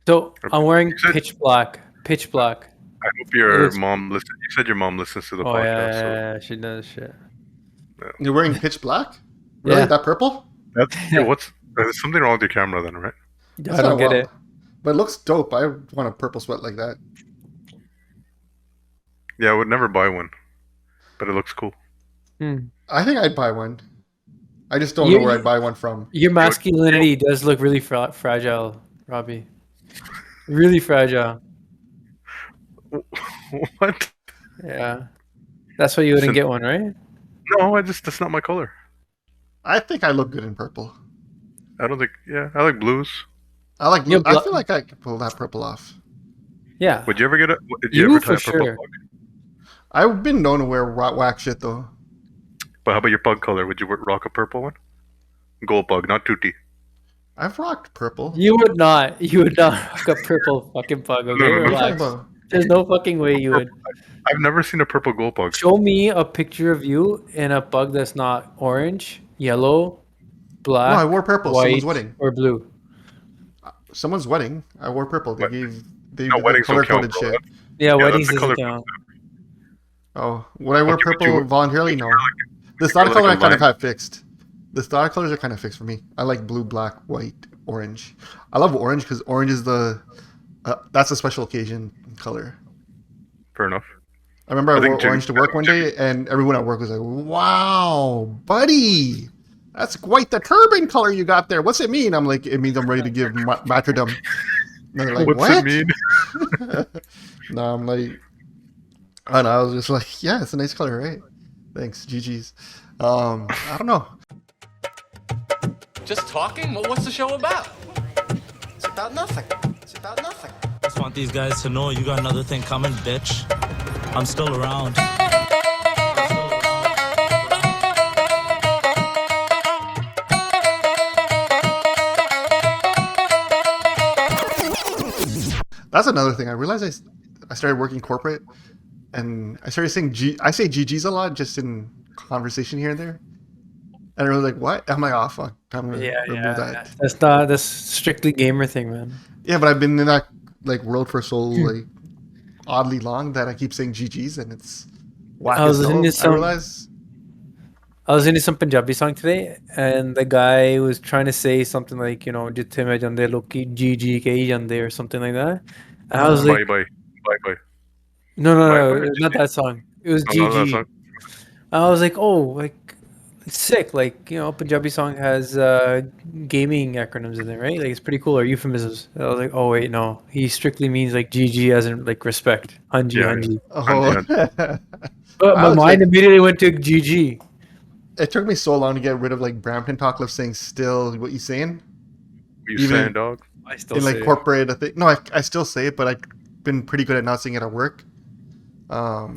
So You I'm wearing said, pitch black. Pitch black. I hope It your looks. mom listens. You said your mom listens to the Oh podcast, so yeah, she does shit. yeah. You're wearing pitch black? Really? Yeah. That purple? That's Yeah. what's there's something wrong with your camera then, right? That's I kind don't of get wild. it. But it looks dope. I want a purple sweat like that. Yeah, I would never buy one, but it looks cool. Hmm. I think I'd buy one. I just don't know where I'd You, buy one from. your You would- masculinity does look really fragile, Robbie. Really fragile. What? Yeah. That's why you wouldn't Listen, get one, right? no, that's not my color. I think I look good in purple. I don't think. Yeah, I like blues. I like Yeah, blue. I feel like I could pull that purple off. Yeah. Would you ever get a? Did you You ever tie for a purple sure. pug? I've been known to wear whack shit though. But how about your pug color? Would you rock a purple one? Gold pug, not tutti. I've rocked purple. You would not. You would not rock a purple fucking pug, okay? No, no, no. What are you talking Relax. about? There's no fucking way you would. I've never seen a purple gold pug. Show me a picture of you in a pug that's not orange, yellow, black, No, I wore purple. white, Someone's wedding. or blue. Someone's wedding. I wore purple. They What? they No, did weddings don't color coded count, bro. shit. Yeah, Yeah, weddings that's the doesn't color. count. Oh, would I wear Okay, but purple you- voluntarily? No. You're The style like color a I kind of lion. have fixed. The style colors are kind of fixed for me. I like blue, black, white, orange. I love orange because orange is that's a special occasion color. Fair enough. I remember I I think wore orange to work one day, and everyone at work was like, "Wow, buddy, that's quite the turban color you got there. What's it mean?" I'm like, "It means I'm ready to give martyrdom." And they're like, What's "What?" it mean? No, I'm like, I don't know. I was just like, "Yeah, it's a nice color, right?" Thanks, GG's. I don't know. Just talking? Well, what's the show about? It's about nothing. It's about nothing. Just want these guys to know you got another thing coming, bitch. I'm still around. That's another thing. I realized I started working corporate, and I started saying I say GG's a lot just in conversation here and there. And everyone's like, "What?" I'm like, "Oh fuck, time to remove that." That's strictly gamer thing, man. Yeah, but I've been in that like world for so like oddly long that I keep saying GG's, and it's whack I was as hell. listening to I some- realize. I was into some Punjabi song today, and the guy was trying to say something like, "Jithe mein jande loki GG kahi jande" or something like that. And I was Bye, like, bye, bye, bye. no, Bye, not that song. It was No, no, that's GG. not. I was like, oh, like it's sick. Like, Punjabi song has gaming acronyms in there, right? Like, it's pretty cool, or euphemisms. I was like, oh wait, no, he strictly means like GG as in like respect, Hanji, Yeah, Hanji. Oh. But I my was mind like- immediately went to GG. It took me so long to get rid of like Brampton talk of saying still what you saying You Even- saying, dog? I still in say like it. corporate. I think no, I still say it, but I've been pretty good at not saying it at work. I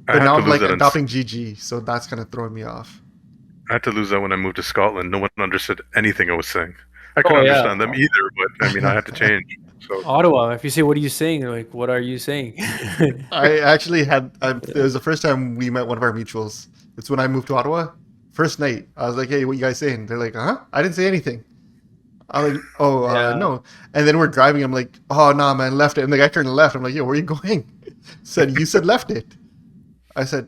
But had now to I'm lose like that. adopting GG, so that's kind of throwing me off. I had to lose that when I moved to Scotland. No one understood anything I was saying. I Oh, couldn't yeah. understand them either, but I mean, I had to change. So Ottawa. If you say, "What are you saying?" They're like, "What are you saying?" I actually had. It was the first time we met one of our mutuals. It's when I moved to Ottawa. First night, I was like, "Hey, what you guys saying?" They're like, "Huh?" I didn't say anything. I'm like, "Oh, Yeah. no." And then we're driving. I'm like, "Oh, no, man, left it." And the guy turned left. I'm like, "Yo, where are you going?" Said, "You said left it." I said,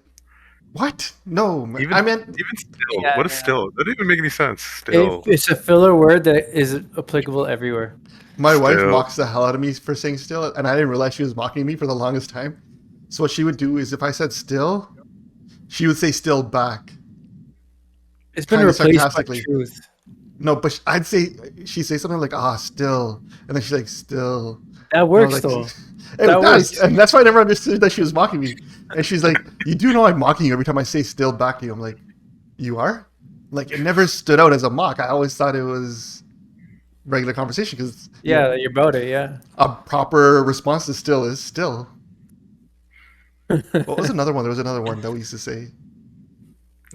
"What? No, man. I meant." even still. Yeah, What is yeah. still? That didn't even make any sense. Still. It's a filler word that is applicable everywhere. My wife Still. mocks the hell out of me for saying still, and I didn't realize she was mocking me for the longest time. So what she would do is if I said still, she would say still back. It's been Kinda replaced by sarcastically. truth. No, but she'd say something like, still. And then she's like, still. That And I works was though. like, it That does. works. And that's why I never understood that she was mocking me. And she's like, you do know I'm mocking you every time I say still back to you. I'm like, you are? Like, it never stood out as a mock. I always thought it was regular conversation because Yeah, you're about it. Yeah. a proper response to still is still. What was another one? There was another one that we used to say.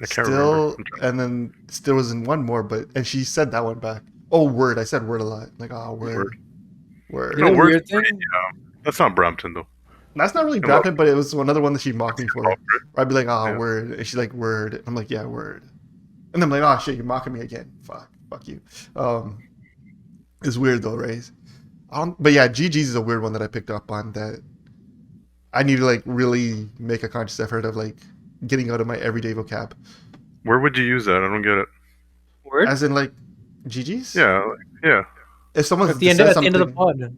I can't Still, remember. I'm trying- and then still was in one more, and she said that one back. Oh, word. I said word a lot. Like, word. Word. You know, No, weird word's thing? pretty, yeah. That's not Brampton though. That's not really And Brampton, but it was another one that she mocked me for. Oh, I'd be like, Yeah. word. And she's like, word. And I'm like, yeah, word. And I'm like, oh, shit, you're mocking me again. Fuck you. It's weird though, right? But yeah, GG's is a weird one that I picked up on that I need to like really make a conscious effort of like getting out of my everyday vocab. Where would you use that? I don't get it. Word? As in like GG's? Yeah, yeah. If someone At the end, says at the end of the something, pod.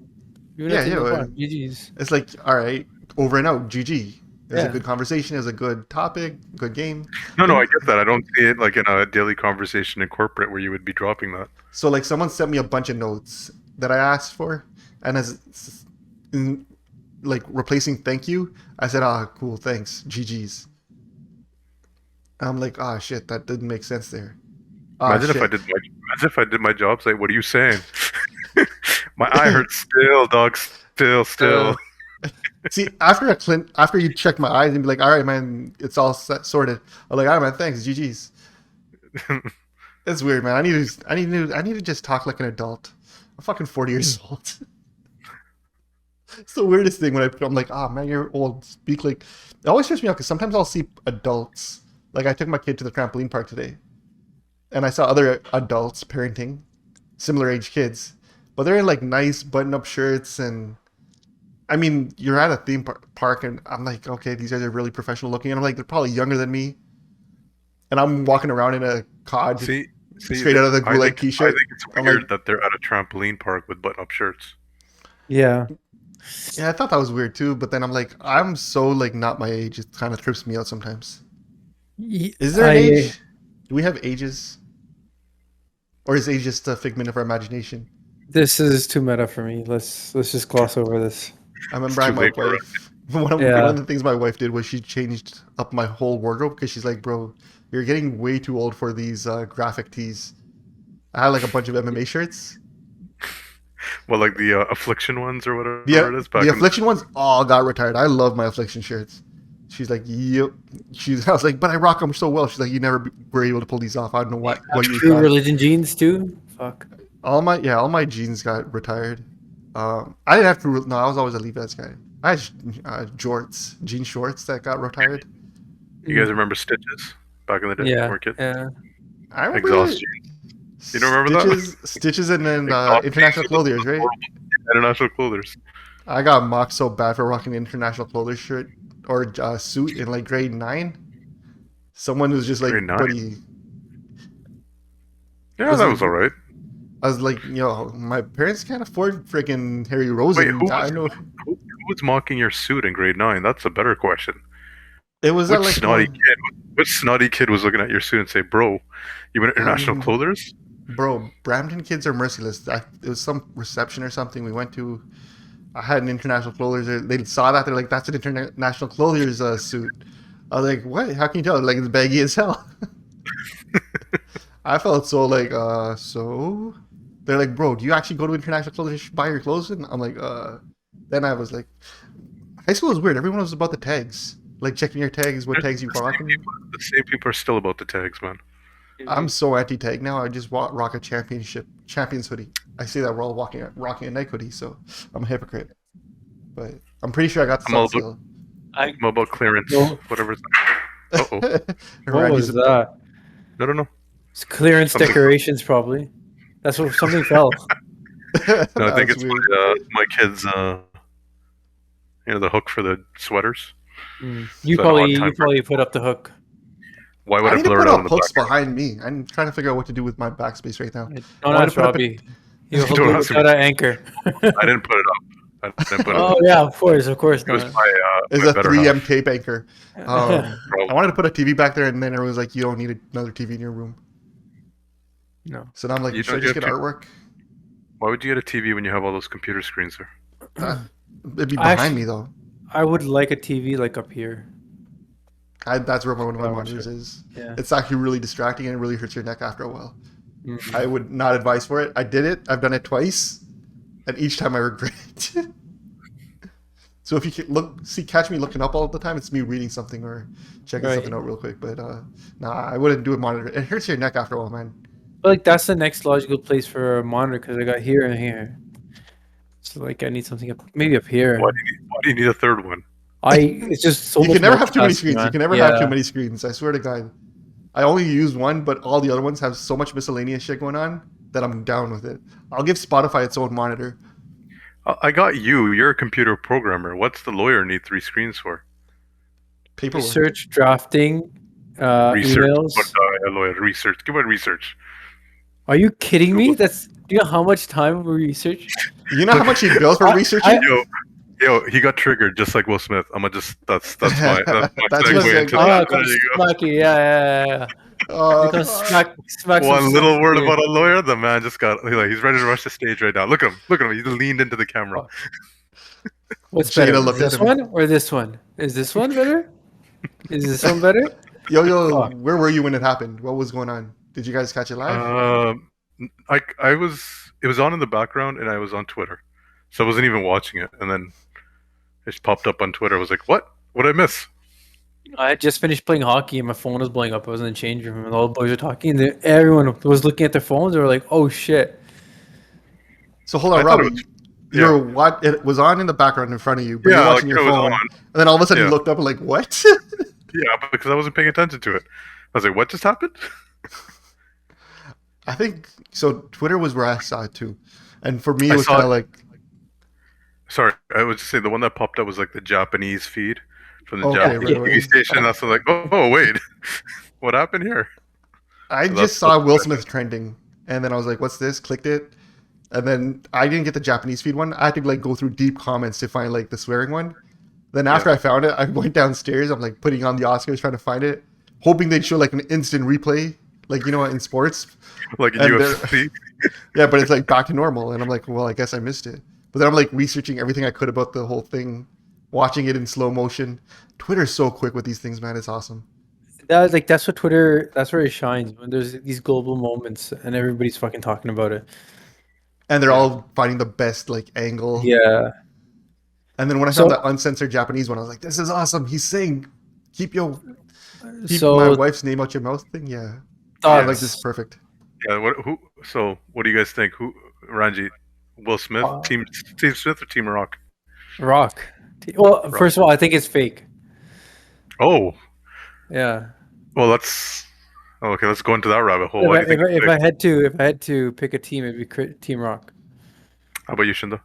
Even Yeah, at the end of the yeah, pod. GG's. it's like, all right, over and out, GG. It was a Yeah. good conversation. It was a good topic, good game. No, I get that. I don't see it like in a daily conversation in corporate where you would be dropping that. So like someone sent me a bunch of notes that I asked for, and in, like replacing thank you, I said, cool, thanks, GG's. I'm like, shit, that didn't make sense there. Imagine if I did my job. Say, what are you saying? My eye hurts still, dog. Still. See, after you check my eyes and be like, all right, man, it's all sorted. I'm like, all right, man, thanks, GG's. It's weird, man. I need to just talk like an adult. I'm fucking 40 years old. It's the weirdest thing when I'm like, man, you're old. Speak like. It always trips me out because sometimes I'll see adults. Like I took my kid to the trampoline park today, and I saw other adults parenting similar age kids, but they're in like nice button-up shirts and. I mean, you're at a theme park, and I'm like, okay, these guys are really professional looking, and I'm like, they're probably younger than me, and I'm walking around in a cod, straight out of the Gulag t-shirt. I think it's weird that they're at a trampoline park with button-up shirts. Yeah. Yeah, I thought that was weird too, but then I'm like, I'm so like not my age. It kind of trips me out sometimes. Is there an age? Do we have ages, or is age just a figment of our imagination? This is too meta for me. Let's just gloss over this. I remember my wife. One of the things my wife did was she changed up my whole wardrobe because she's like, "Bro, you're getting way too old for these graphic tees." I had like a bunch of MMA shirts. Well, like the Affliction ones or whatever it is. The Affliction ones all got retired. I love my Affliction shirts. She's like, "Yep." I was like, "But I rock them so well." She's like, "You never were able to pull these off." I don't know what you True thought. Religion jeans too. Fuck. All my jeans got retired. I didn't have to. No, I was always a Levi's guy. I had jean shorts that got retired. You guys remember Stitches back in the day when we were kids? Yeah. I remember Exhaust jeans. You don't remember Stitches and then International Clothiers, right? International Clothiers. I got mocked so bad for rocking the International Clothiers shirt or suit in like grade 9. Someone was just like, "Buddy." Yeah, that was all right. I was like, my parents can't afford freaking Harry Rosen. Wait, who was mocking your suit in grade 9? That's a better question. It was Which snotty kid was looking at your suit and say, "Bro, you went to International Clothiers?" Bro, Brampton kids are merciless. It was some reception or something we went to. I had an International Clothiers. They saw that. They're like, "That's an International Clothiers suit." I was like, "What? How can you tell?" Like, it's baggy as hell. I felt so like, so... They're like, "Bro, do you actually go to International Clothiers to buy your clothes?" And I'm like, Then I was like... High school was weird. Everyone was about the tags. Like, checking your tags, what tags you rocking. The same people are still about the tags, man. I'm so anti-tag now. I just rock a Champions hoodie. I see that we're all rocking a Nike hoodie, so I'm a hypocrite. But I'm pretty sure I got the still. I'm about clearance, whatever. Uh-oh. What was that? No. It's clearance decorations, probably. That's what something fell. No, I think it's my kids. The hook for the sweaters. You probably put up the hook. Why would I I need to blur put it out up on the hooks back? behind me. I'm trying to figure out what to do with my backspace right now. Don't ask Robbie. He'll hook it without an anchor. I didn't put it up. Oh yeah, of course It was not. It's a 3M tape anchor. I Probably. wanted to put a TV back there, and then everyone was like, "You don't need another TV in your room." No. So now I'm like, You should I don't just get get artwork? Why would you get a TV when you have all those computer screens there? It'd be behind me though. I would like a TV like up here. That's where one of my Oh, monitors shit. is. Yeah. It's actually really distracting and it really hurts your neck after a while. Mhm. I would not advise for it. I did it. I've done it twice, and each time I regret it. So if you can catch me looking up all the time, it's me reading something or checking something out real quick. But I wouldn't do a monitor. It hurts your neck after a while, man. But like that's the next logical place for a monitor because I got here and here. So like I need something maybe up here. Why do you need a third one? It's just so You much can never have too many multitasking, screens. man. You can never have too many screens. I swear to God. I only use one, but all the other ones have so much miscellaneous shit going on that I'm down with it. I'll give Spotify its own monitor. I got you. You're a computer programmer. What's the lawyer need 3 screens for? Paperwork. Research, drafting, Research. What emails. a lawyer research. Give it research. Are you kidding me? Google. Do you know how much time we research? You know how much he bills for researching? Yo, he got triggered just like Will Smith. That's my That's segue what's into like- that. come There you go. smack you. Yeah. Come fuck. smack some One little sense word here. about a lawyer, the man just got he's ready to rush the stage right now. Look at him. Look at him. He leaned into the camera. What's Jada better? looked This at him. one or this one? Is this one better? Is this one better? Yo, Fuck. where were you when it happened? What was going on? Did you guys catch it live? I was. It was on in the background, and I was on Twitter, so I wasn't even watching it. And then it just popped up on Twitter. I was like, "What? What did I miss?" I had just finished playing hockey and my phone was blowing up. I was in the change room and all the boys were talking. And everyone was looking at their phones. They were like, "Oh shit!" So hold on, I thought Robbie. it was- You're what? It was on in the background in front of you, but you're watching your it was phone, on. and then all of a sudden Yeah. you looked up and like, what? Yeah, because I wasn't paying attention to it. I was like, "What just happened?" I think so. Twitter was where I saw it too, and for me I it was saw kind of it- like, Sorry, I would just say the one that popped up was like the Japanese feed from the Okay, Japanese right. TV station. That's like, oh wait, what happened here? I So just that's- saw Will Smith trending, and then I was like, what's this? Clicked it, and then I didn't get the Japanese feed one. I had to like go through deep comments to find like the swearing one. Then after I found it, I went downstairs. I'm like putting on the Oscars trying to find it, hoping they'd show like an instant replay, like you know in sports. Like in And UFC. Yeah, but it's like back to normal, and I'm like, well, I guess I missed it. But then I'm like researching everything I could about the whole thing, watching it in slow motion. Twitter's so quick with these things, man. It's awesome. That's what Twitter. That's where it shines when there's these global moments and everybody's fucking talking about it. And they're all finding the best like angle. Yeah. And then when I So- found that uncensored Japanese one, I was like, this is awesome. He's saying, keep my So wife's name out your mouth thing. Yeah. I thoughts. like this is perfect. Yeah. What do you guys think? Ranji, Will Smith, Team Smith or Team Rock? Rock. Well, first of all, I think it's fake. Oh, Yeah. well, okay. Let's go into that rabbit hole. Why do you think it's If fake? I had to pick a team, it'd be Team Rock. How about you, Shinda?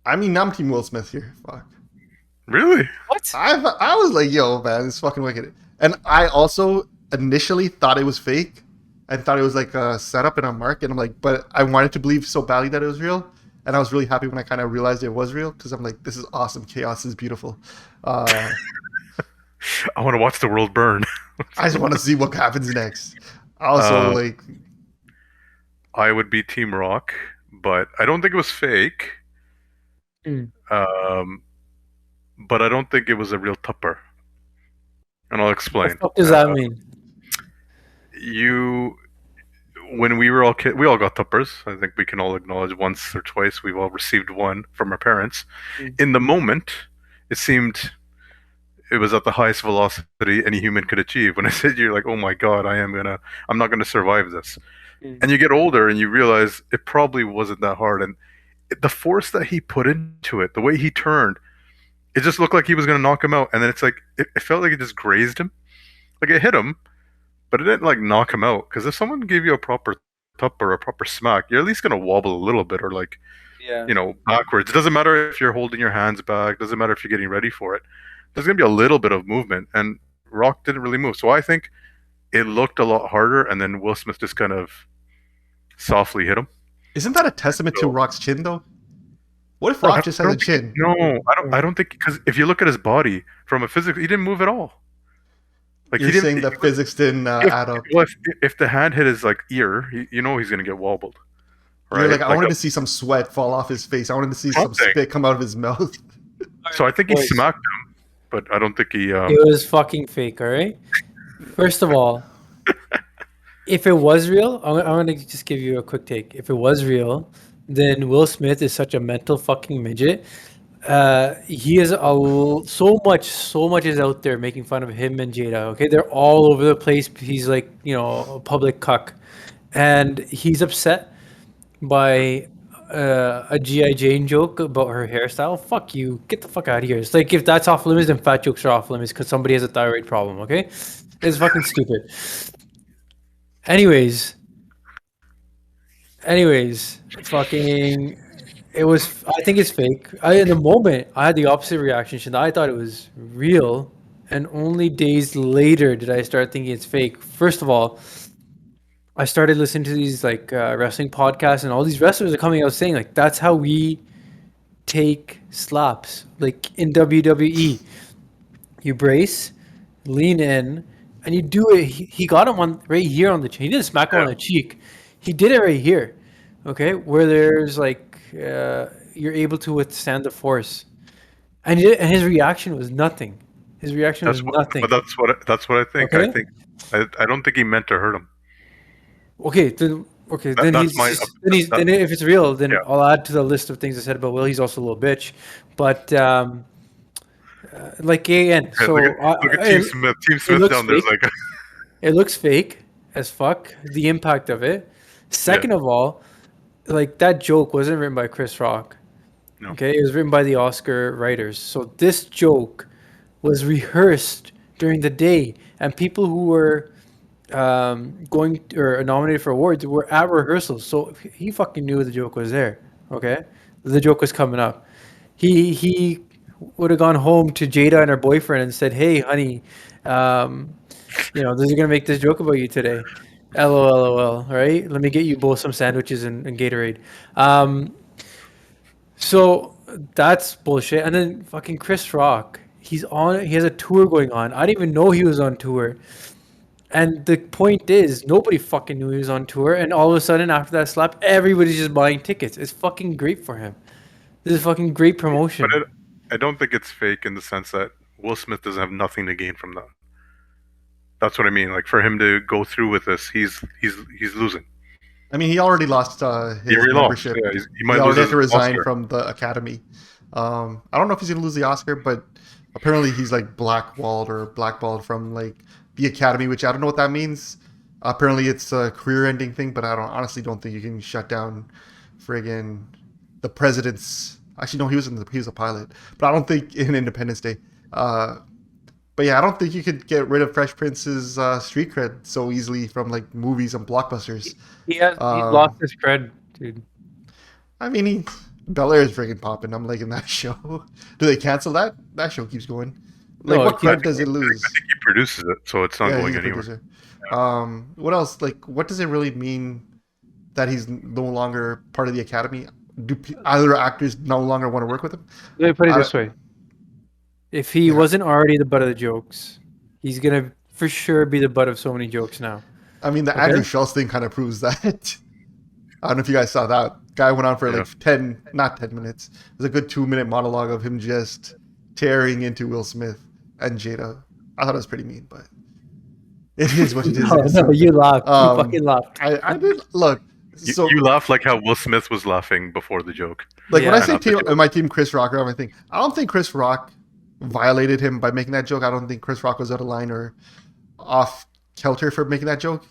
I mean, I'm Team Will Smith here. Fuck. Really? What? I was like, yo, man, it's fucking wicked. And I also initially thought it was fake. I thought it was like a setup and a mark. And I'm like, but I wanted to believe so badly that it was real. And I was really happy when I kind of realized it was real because I'm like, this is awesome. Chaos is beautiful. I want to watch the world burn. I just want to see what happens next. Also, like, I would be Team Rock, but I don't think it was fake. Mm. But I don't think it was a real tupper. And I'll What explain. the fuck does that mean? When we were all kids, we all got tuppers. I think we can all acknowledge once or twice we've all received one from our parents. In the moment, it seemed it was at the highest velocity any human could achieve. When I said, you're like, oh my god, I'm not gonna survive this. And you get older and you realize it probably wasn't that hard. And the force that he put into it, the way he turned, it just looked like he was gonna knock him out. And then it's like it felt like it just grazed him, like it hit him, but it didn't like knock him out. Because if someone gave you a proper tup or a proper smack, you're at least gonna wobble a little bit or like, Yeah. backwards. It doesn't matter if you're holding your hands back. Doesn't matter if you're getting ready for it. There's gonna be a little bit of movement, and Rock didn't really move. So I think it looked a lot harder, and then Will Smith just kind of softly hit him. isn't that a testament to Rock's chin, though? What if Rock just has a chin? No, I don't think, because if you look at his body from a physical, he didn't move at all. Like You're he didn't. saying that physics didn't add up. Well, if the hand hit his like ear, he's gonna get wobbled. You're like, I wanted a- to see some sweat fall off his face. I wanted to see some Something. spit come out of his mouth. So I think he Boys. smacked him, but I don't think he. It was fucking fake, all right? First of all, if it was real, I'm going to just give you a quick take. If it was real, then Will Smith is such a mental fucking midget. He is so much is out there making fun of him and Jada, okay? They're all over the place. He's like, a public cuck. And he's upset by a G.I. Jane joke about her hairstyle. Fuck you. Get the fuck out of here. It's like if that's off limits, then fat jokes are off limits because somebody has a thyroid problem, okay? It's fucking stupid. Anyways, fucking It was. I think it's fake. In the moment, I had the opposite reaction. Shin. I thought it was real, and only days later did I start thinking it's fake. First of all, I started listening to these like wrestling podcasts, and all these wrestlers are coming out saying like that's how we take slaps. Like in WWE, you brace, lean in, and you do it. He got him on right here on the chin. He didn't smack him on the cheek. He did it right here. Okay, where there's like you're able to withstand the force, and his reaction was nothing. His reaction was nothing. But that's what I think. Okay. I don't think he meant to hurt him. Okay, then That's he's my just, then if it's real, then Yeah. I'll add to the list of things I said about Will. He's also a little bitch, but like again, so Look at Team Smith. Team Smith looks down there's fake. like It looks fake as fuck. The impact of it. Second of all, like that joke wasn't written by Chris Rock. No. Okay, it was written by the Oscar writers. So this joke was rehearsed during the day, and people who were going or nominated for awards were at rehearsals. So he fucking knew the joke was there. Okay, the joke was coming up. He would have gone home to Jada and her boyfriend and said, "Hey, honey, this is gonna make this joke about you today." LOL, right? Let me get you both some sandwiches and Gatorade. So that's bullshit. And then fucking Chris Rock, he has a tour going on. I didn't even know he was on tour. And the point is, nobody fucking knew he was on tour. And all of a sudden, after that slap, everybody's just buying tickets. It's fucking great for him. This is fucking great promotion. But I don't think it's fake in the sense that Will Smith doesn't have nothing to gain from that. That's what I mean. Like for him to go through with this, he's losing. I mean, he already lost his He lost. membership. Yeah, he He might lose already had his to resign Oscar. from the Academy. I don't know if he's gonna lose the Oscar, but apparently he's like blackballed from like the Academy, which I don't know what that means. Apparently it's a career-ending thing, but I honestly don't think you can shut down friggin' the president's. Actually, no, he was a pilot, but I don't think in Independence Day. But yeah, I don't think you could get rid of Fresh Prince's street cred so easily from like movies and blockbusters. He's lost his cred, dude. I mean, Bel Air is freaking popping. I'm liking that show. Do they cancel that? That show keeps going. Like, No, what it cred does it lose? I think he produces it, so it's not Yeah, going he's a anywhere. producer. What else? Like, what does it really mean that he's no longer part of the Academy? Do other actors no longer want to work with him? Let me put it I- this way. If he wasn't already the butt of the jokes, he's going to for sure be the butt of so many jokes now. I mean, the Andrew Schultz thing kind of proves that. I don't know if you guys saw that. Guy went on for like not 10 minutes. It was a good 2-minute monologue of him just tearing into Will Smith and Jada. I thought it was pretty mean, but it is what it is. No, you laughed. You Um, fucking laughed. I did look. So You laugh like how Will Smith was laughing before the joke. like when Yeah. I say my team Chris Rock or everything, I don't think Chris Rock violated him by making that joke. I don't think Chris Rock was out of line or off kilter for making that joke.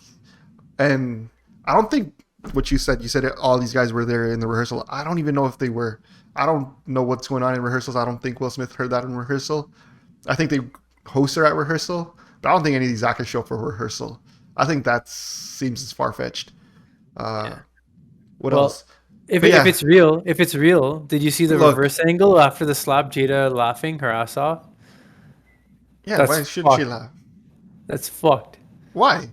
And I don't think what you said all these guys were there in the rehearsal. I don't even know if they were. I don't know what's going on in rehearsals. I don't think Will Smith heard that in rehearsal. I think they host her at rehearsal, but I don't think any of these actors show up for rehearsal. I think that seems as far-fetched. What else? If But yeah. it's real, did you see the Look. reverse angle after the slap? Jada laughing her ass off. Yeah, That's why shouldn't she fucked. laugh? That's fucked. Why?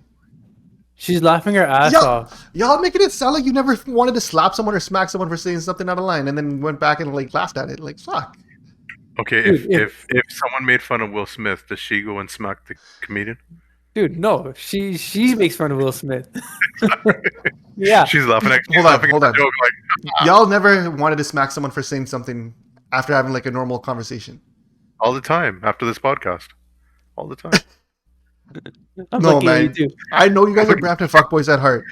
She's laughing her ass Y'all, off. y'all making it sound like you never wanted to slap someone or smack someone for saying something out of line, and then went back and like laughed at it. Like fuck. Okay, Dude, if someone made fun of Will Smith, does she go and smack the comedian? Dude, no, she makes fun of Will Smith. Yeah. She's laughing at Hold on. the joke like Y'all never wanted to smack someone for saying something after having like a normal conversation. all the time after this podcast. All the time. I'm No, looking at you man. too. I know you guys are Brampton fuckboys at heart.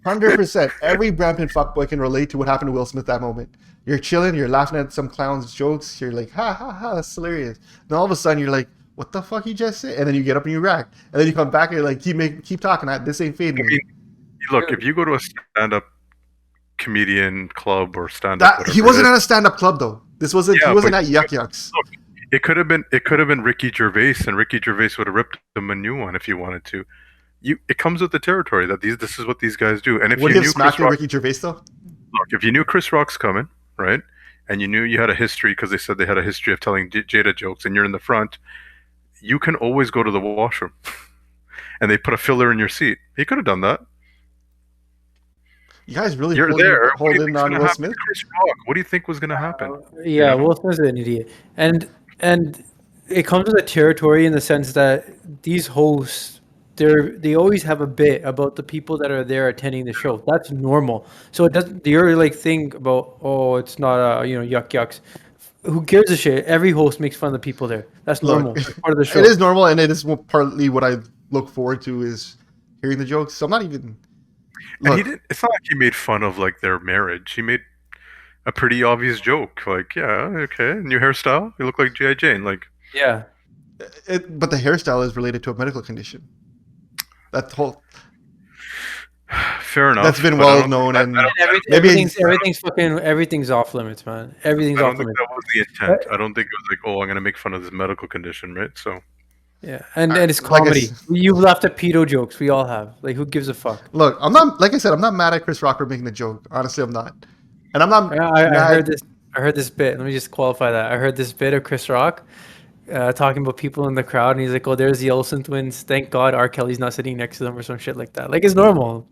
100%. Every Brampton fuckboy can relate to what happened to Will Smith that moment. You're chilling, you're laughing at some clown's jokes, you're like, ha ha ha, that's hilarious. Then all of a sudden you're like, what the fuck you just said? And then you get up and you rack. And then you come back and you're like, keep talking. This ain't fading me. Look, if you go to a stand-up comedian club or stand-up, He wasn't at a stand-up club though. He wasn't at Yuck Yucks. It could have been Ricky Gervais, and Ricky Gervais would have ripped him a new one if he wanted to. It comes with the territory that this is what these guys do. And if Would you he knew have smacked Chris Rock, Ricky Gervais though? look, if you knew Chris Rock's coming, right? And you knew you had a history because they said they had a history of telling Jada jokes, and you're in the front. You can always go to the washroom, and they put a filler in your seat. He could have done that. You guys really You're there. What do hold you in think's on gonna Will happen Smith? to Chris Rock? What do you think was gonna happen? Yeah, You know? Will Smith's an idiot, and it comes with a territory in the sense that these hosts, they always have a bit about the people that are there attending the show. That's normal. So it doesn't. Your like thing about it's not yuck yucks. Who gives a shit? Every host makes fun of the people there. That's normal. Look, That's part of the show. it is normal, and it is partly what I look forward to is hearing the jokes. So I'm not even. And he Look, didn't. It's not like he made fun of like their marriage. He made a pretty obvious joke, like, yeah, okay, new hairstyle. You look like G.I. Jane. Like, Yeah. but the hairstyle is related to a medical condition. That whole fair enough. that's been but I well don't- known, I and don't- maybe Everything's off limits, man. Everything's I off don't think limits. that was the intent. I don't think it was like, oh, I'm gonna make fun of this medical condition, right? So Yeah, and it's like I comedy. s- You've laughed at pedo jokes. We all have. Like, who gives a fuck? look. I'm not like I said. I'm not mad at Chris Rock for making the joke. Honestly, I'm not, and I'm not I mad. heard this. I heard this bit. Let me just qualify that. I heard this bit of Chris Rock talking about people in the crowd, and he's like, "Oh, there's the Olsen twins. Thank God R. Kelly's not sitting next to them, or some shit like that. Like, it's normal.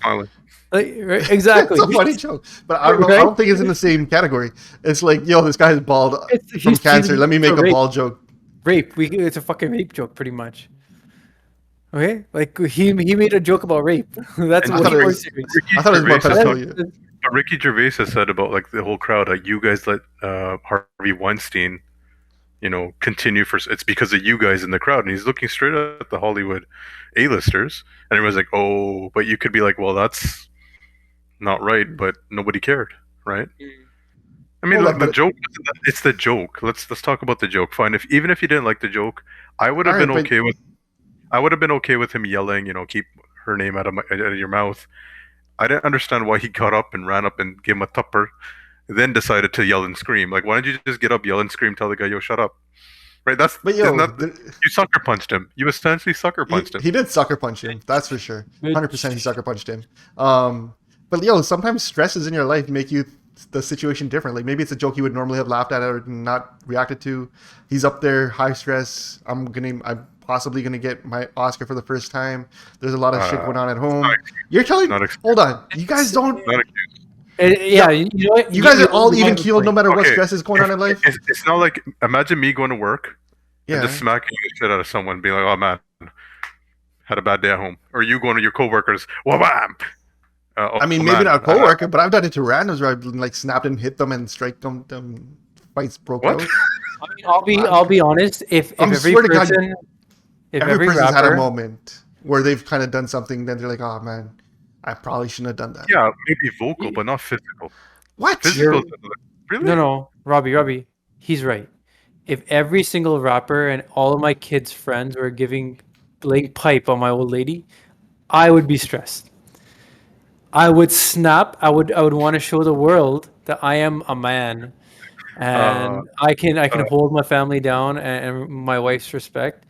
smiling. Like, exactly. It's a funny joke, but I don't know. I don't think it's in the same category. It's like, yo, this guy is bald from He's cancer. Let me make a rape. bald joke. Rape. It's a fucking rape joke, pretty much. Okay, like he made a joke about rape. That's And what thought he it was was- serious. I thought it was more Gervais has- pedophilia. But Ricky Gervais has said about like the whole crowd, like you guys let Harvey Weinstein, continue for it's because of you guys in the crowd, and he's looking straight at the Hollywood A-listers, and everyone's like, oh, but you could be like, well, that's not right, but nobody cared, right? I mean, Hold like on, the but- joke, it's the joke. Let's talk about the joke. Fine, even if you didn't like the joke, I would have Alright, been but- okay with. I would have been okay with him yelling, keep her name out of your mouth. I didn't understand why he got up and ran up and gave him a tupper, then decided to yell and scream. Like, why don't you just get up, yell and scream, tell the guy, yo, shut up? Right? That's But yo, isn't that, you sucker punched him. You essentially sucker punched him. he did sucker punch him. That's for sure. 100% he sucker punched him. But yo, sometimes stresses in your life make you the situation different. Like maybe it's a joke you would normally have laughed at or not reacted to. He's up there, high stress. I'm possibly gonna get my Oscar for the first time. There's a lot of shit going on at home. You're telling Not excuse. hold on. You guys don't Not accused. Yeah, you know what? you guys are all even keeled keeled no matter what Okay, stress is going on in life? It's not like imagine me going to work and Yeah. just smacking the shit out of someone, being like, "Oh man, had a bad day at home," or you going to your coworkers, "Wham!" I mean, maybe not a coworker, but I've done it to randoms where I've like snapped and hit them and strike them. Fights broke What? out. I mean, I'll be honest. If I'm every swear to God, person, if Every every person's had a rapper, moment where they've kind of done something, then they're like, "Oh man, I probably shouldn't have done that." Yeah, maybe vocal, but not physical. What? Physical, really? no, Robbie, he's right. If every single rapper and all of my kids' friends were laying pipe on my old lady, I would be stressed. I would snap. I would want to show the world that I am a man, and I can hold my family down and my wife's respect.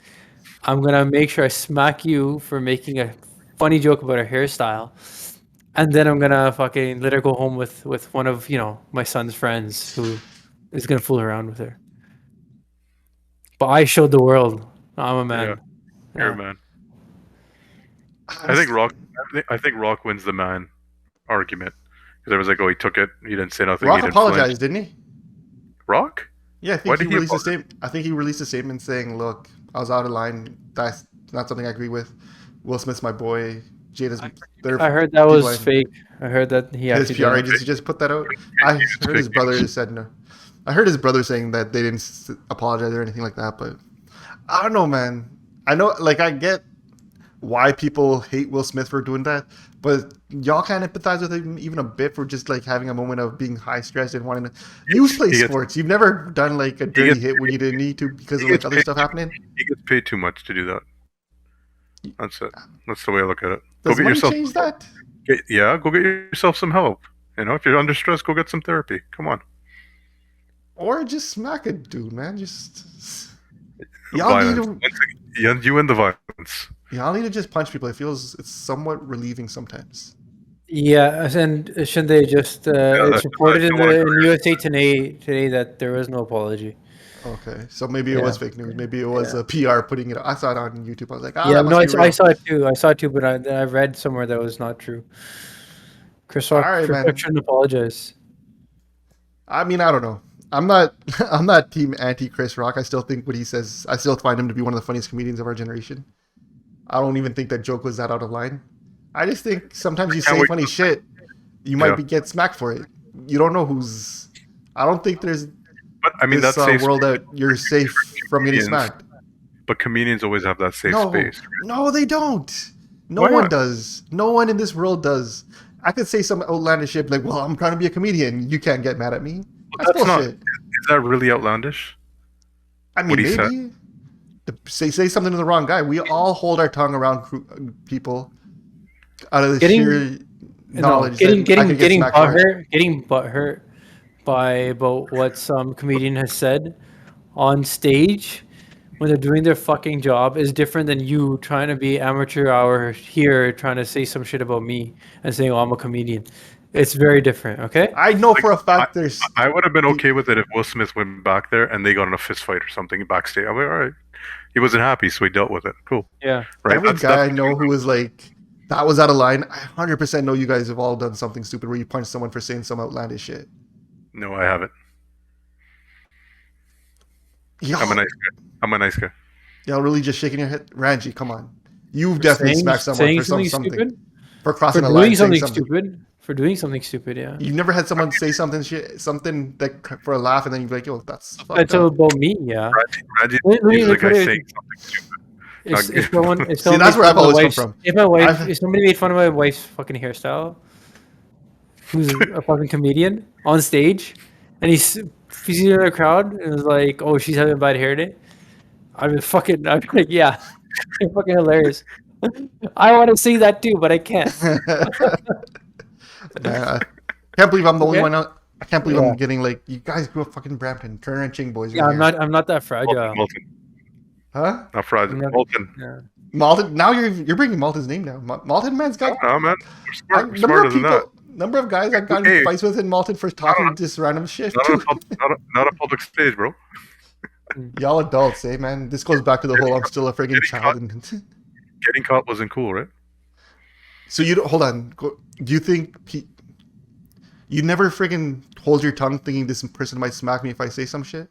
I'm gonna make sure I smack you for making a funny joke about her hairstyle, and then I'm gonna fucking let her go home with one of my son's friends who is gonna fool around with her. But I showed the world I'm a man. You're a man. I think Rock wins the man argument because I was like, oh, he took it. He didn't say nothing. Rock he didn't flinch. apologized, didn't he? Rock? Yeah, I Why think did he he released a statement. I think he released a statement saying, "Look, I was out of line. That's not something I agree with. Will Smith's my boy. Jada's." I heard that was fake. I heard that he His actually PR did. agency just put that out. I heard his brother said no. I heard his brother saying that they didn't apologize or anything like that, but I don't know, man. I know, like, I get why people hate Will Smith for doing that, but y'all can't empathize with him even a bit for just like having a moment of being high stressed and wanting to. You play He gets- sports. You've never done like a dirty gets- hit when you didn't need to because he of like gets other paid- stuff happening. He gets paid too much to do that. That's it. That's the way I look at it. Does Go get money yourself. change that? Go get yourself some help. If you're under stress, go get some therapy. Come on. Or just smack a dude, man. Just y'all need Violence. to. Once again, you and the violence. Y'all need to just punch people. It feels it's somewhat relieving sometimes. Yeah, and Shinde just it's I reported in don't want the to. in USA today that there was no apology. Okay, so maybe it Yeah, was fake news. Maybe it was yeah, a PR putting it. I saw it on YouTube. I was like, ah, yeah. that No, must be I real. saw it too. I saw it too, but I read somewhere that was not true. All right, Chris Rock man. shouldn't apologize. I mean, I don't know. I'm not. I'm not team anti Chris Rock. I still think what he says. I still find him to be one of the funniest comedians of our generation. I don't even think that joke was that out of line. I just think sometimes you Can't say wait. funny shit, you might Yeah, be get smacked for it. You don't know who's. I don't think there's but I mean this that safe world space that you're safe for from getting comedians. smacked. But comedians always have that safe No, space. no, they don't. No Why one not? does. No one in this world does. I could say some outlandish shit like, "Well, I'm trying to be a comedian. You can't get mad at me." That's That's not. bullshit. Is that really outlandish? I What mean, he said. maybe say something to the wrong guy. We all hold our tongue around people out of the Getting sheer knowledge getting that I could get smacked for it. getting butthurt by about what some comedian has said on stage when they're doing their fucking job is different than you trying to be amateur hour here trying to say some shit about me and saying, "Oh, I'm a comedian." It's very different. Okay. I know Like for a I, fact there's. I would have been okay with it if Will Smith went back there and they got in a fist fight or something backstage. I'm like, all right. He wasn't happy, so he dealt with it. Cool. Yeah. Right. Every That's guy I know who was like, that was out of line. I 100% know you guys have all done something stupid where you punch someone for saying some outlandish shit. no, I haven't. Y'all, I'm a nice guy. I'm a nice guy. y'all really just shaking your head? Ranji, come on. You've definitely smacked someone Saying for something something. stupid For for crossing a doing line, saying something something. stupid for doing something stupid. Yeah. You've never had someone say something that for a laugh, and then you're like, "Yo, that's fucked That's up." about me. Yeah. Imagine Let he's me the guy put it. saying something stupid. Not If good. if See, someone that's made where fun I've of my always come wife's from. if somebody made fun of my wife's fucking hairstyle, who's a fucking comedian on stage, and he's in the crowd and was like, "Oh, she's having a bad hair day." I'd be like, "Yeah, you're fucking hilarious." I want to see that too, but I can't. Man, I can't believe I'm the only Okay? one out. I can't believe Yeah, I'm getting like, you guys grew up fucking Brampton, Turner and Ching boys yeah. right here. I'm not that fragile. Molten. Huh? Not fragile. I'm not. Molten. Yeah. Malton. Now you're bringing Malton's name now. Malton man's got Oh man, we're number smarter of than that. people, number of guys I've gotten Hey, fights with in Malton for talking this random shit not on too. not a public stage, bro. Y'all adults, eh, man? This goes back to the whole I'm still a friggin' Getting child. caught. Getting caught wasn't cool, right? So you don't hold on. Do you think you never friggin' hold your tongue thinking this person might smack me if I say some shit?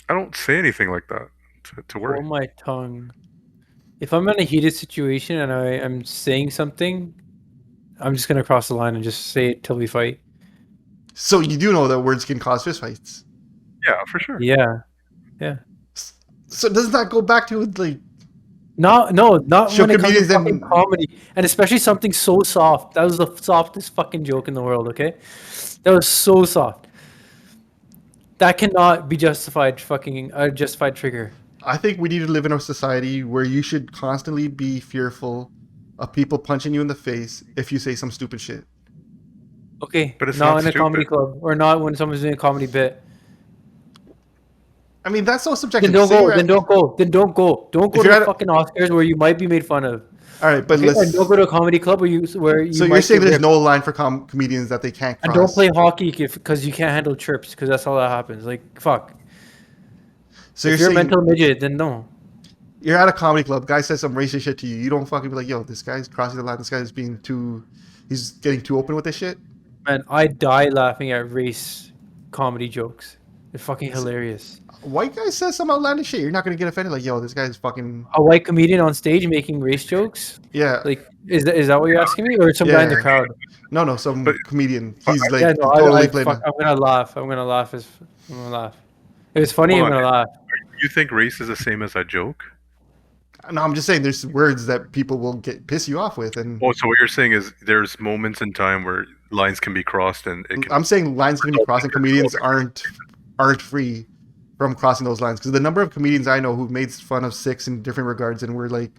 I don't say anything like that to worry. Hold my tongue. If I'm in a heated situation and I am saying something, I'm just gonna cross the line and just say it till we fight. So you do know that words can cause fistfights. Yeah, for sure. Yeah, yeah. So doesn't that go back to like Not Show when it comes to comedians fucking and- comedy, and especially something so soft. That was the softest fucking joke in the world. Okay, that was so soft. That cannot be justified. Fucking a justified trigger. I think we need to live in a society where you should constantly be fearful of people punching you in the face if you say some stupid shit. Okay, But it's not not in a comedy stupid. club or not when someone's doing a comedy bit. I mean, that's so subjective. Then don't Say go. you're at- Then don't go. Then don't go. Don't go If to you're the at a- fucking Oscars where you might be made fun of. All right, but Okay? let's. And don't go to a comedy club where you So might you're saying get there's ripped. no line for comedians that they can't cross. And don't play hockey because you can't handle chirps because that's all that happens. Like fuck. So If you're you're a saying mental midget, then no. you're at a comedy club. Guy says some racist shit to you. You don't fucking be like, "Yo, this guy's crossing the line. This guy's being too. He's getting too open with this shit." Man, I die laughing at race comedy jokes. They're fucking hilarious. White guy says some outlandish shit. You're not gonna get offended. Like, "Yo, this guy's fucking." A white comedian on stage making race jokes? Yeah. Like, is that what you're asking me, or some guy in the Yeah. crowd? No, some But- comedian. He's like Yeah, no, totally playing. I'm gonna laugh. I'm gonna laugh. I'm gonna laugh. If it's funny, Hold I'm on. gonna laugh. You think race is the same as a joke? No, I'm just saying there's words that people will piss you off with, and Oh, so what you're saying is there's moments in time where lines can be crossed and it can. I'm saying lines can be crossed, and comedians aren't free from crossing those lines. Because the number of comedians I know who've made fun of Six in different regards, and were like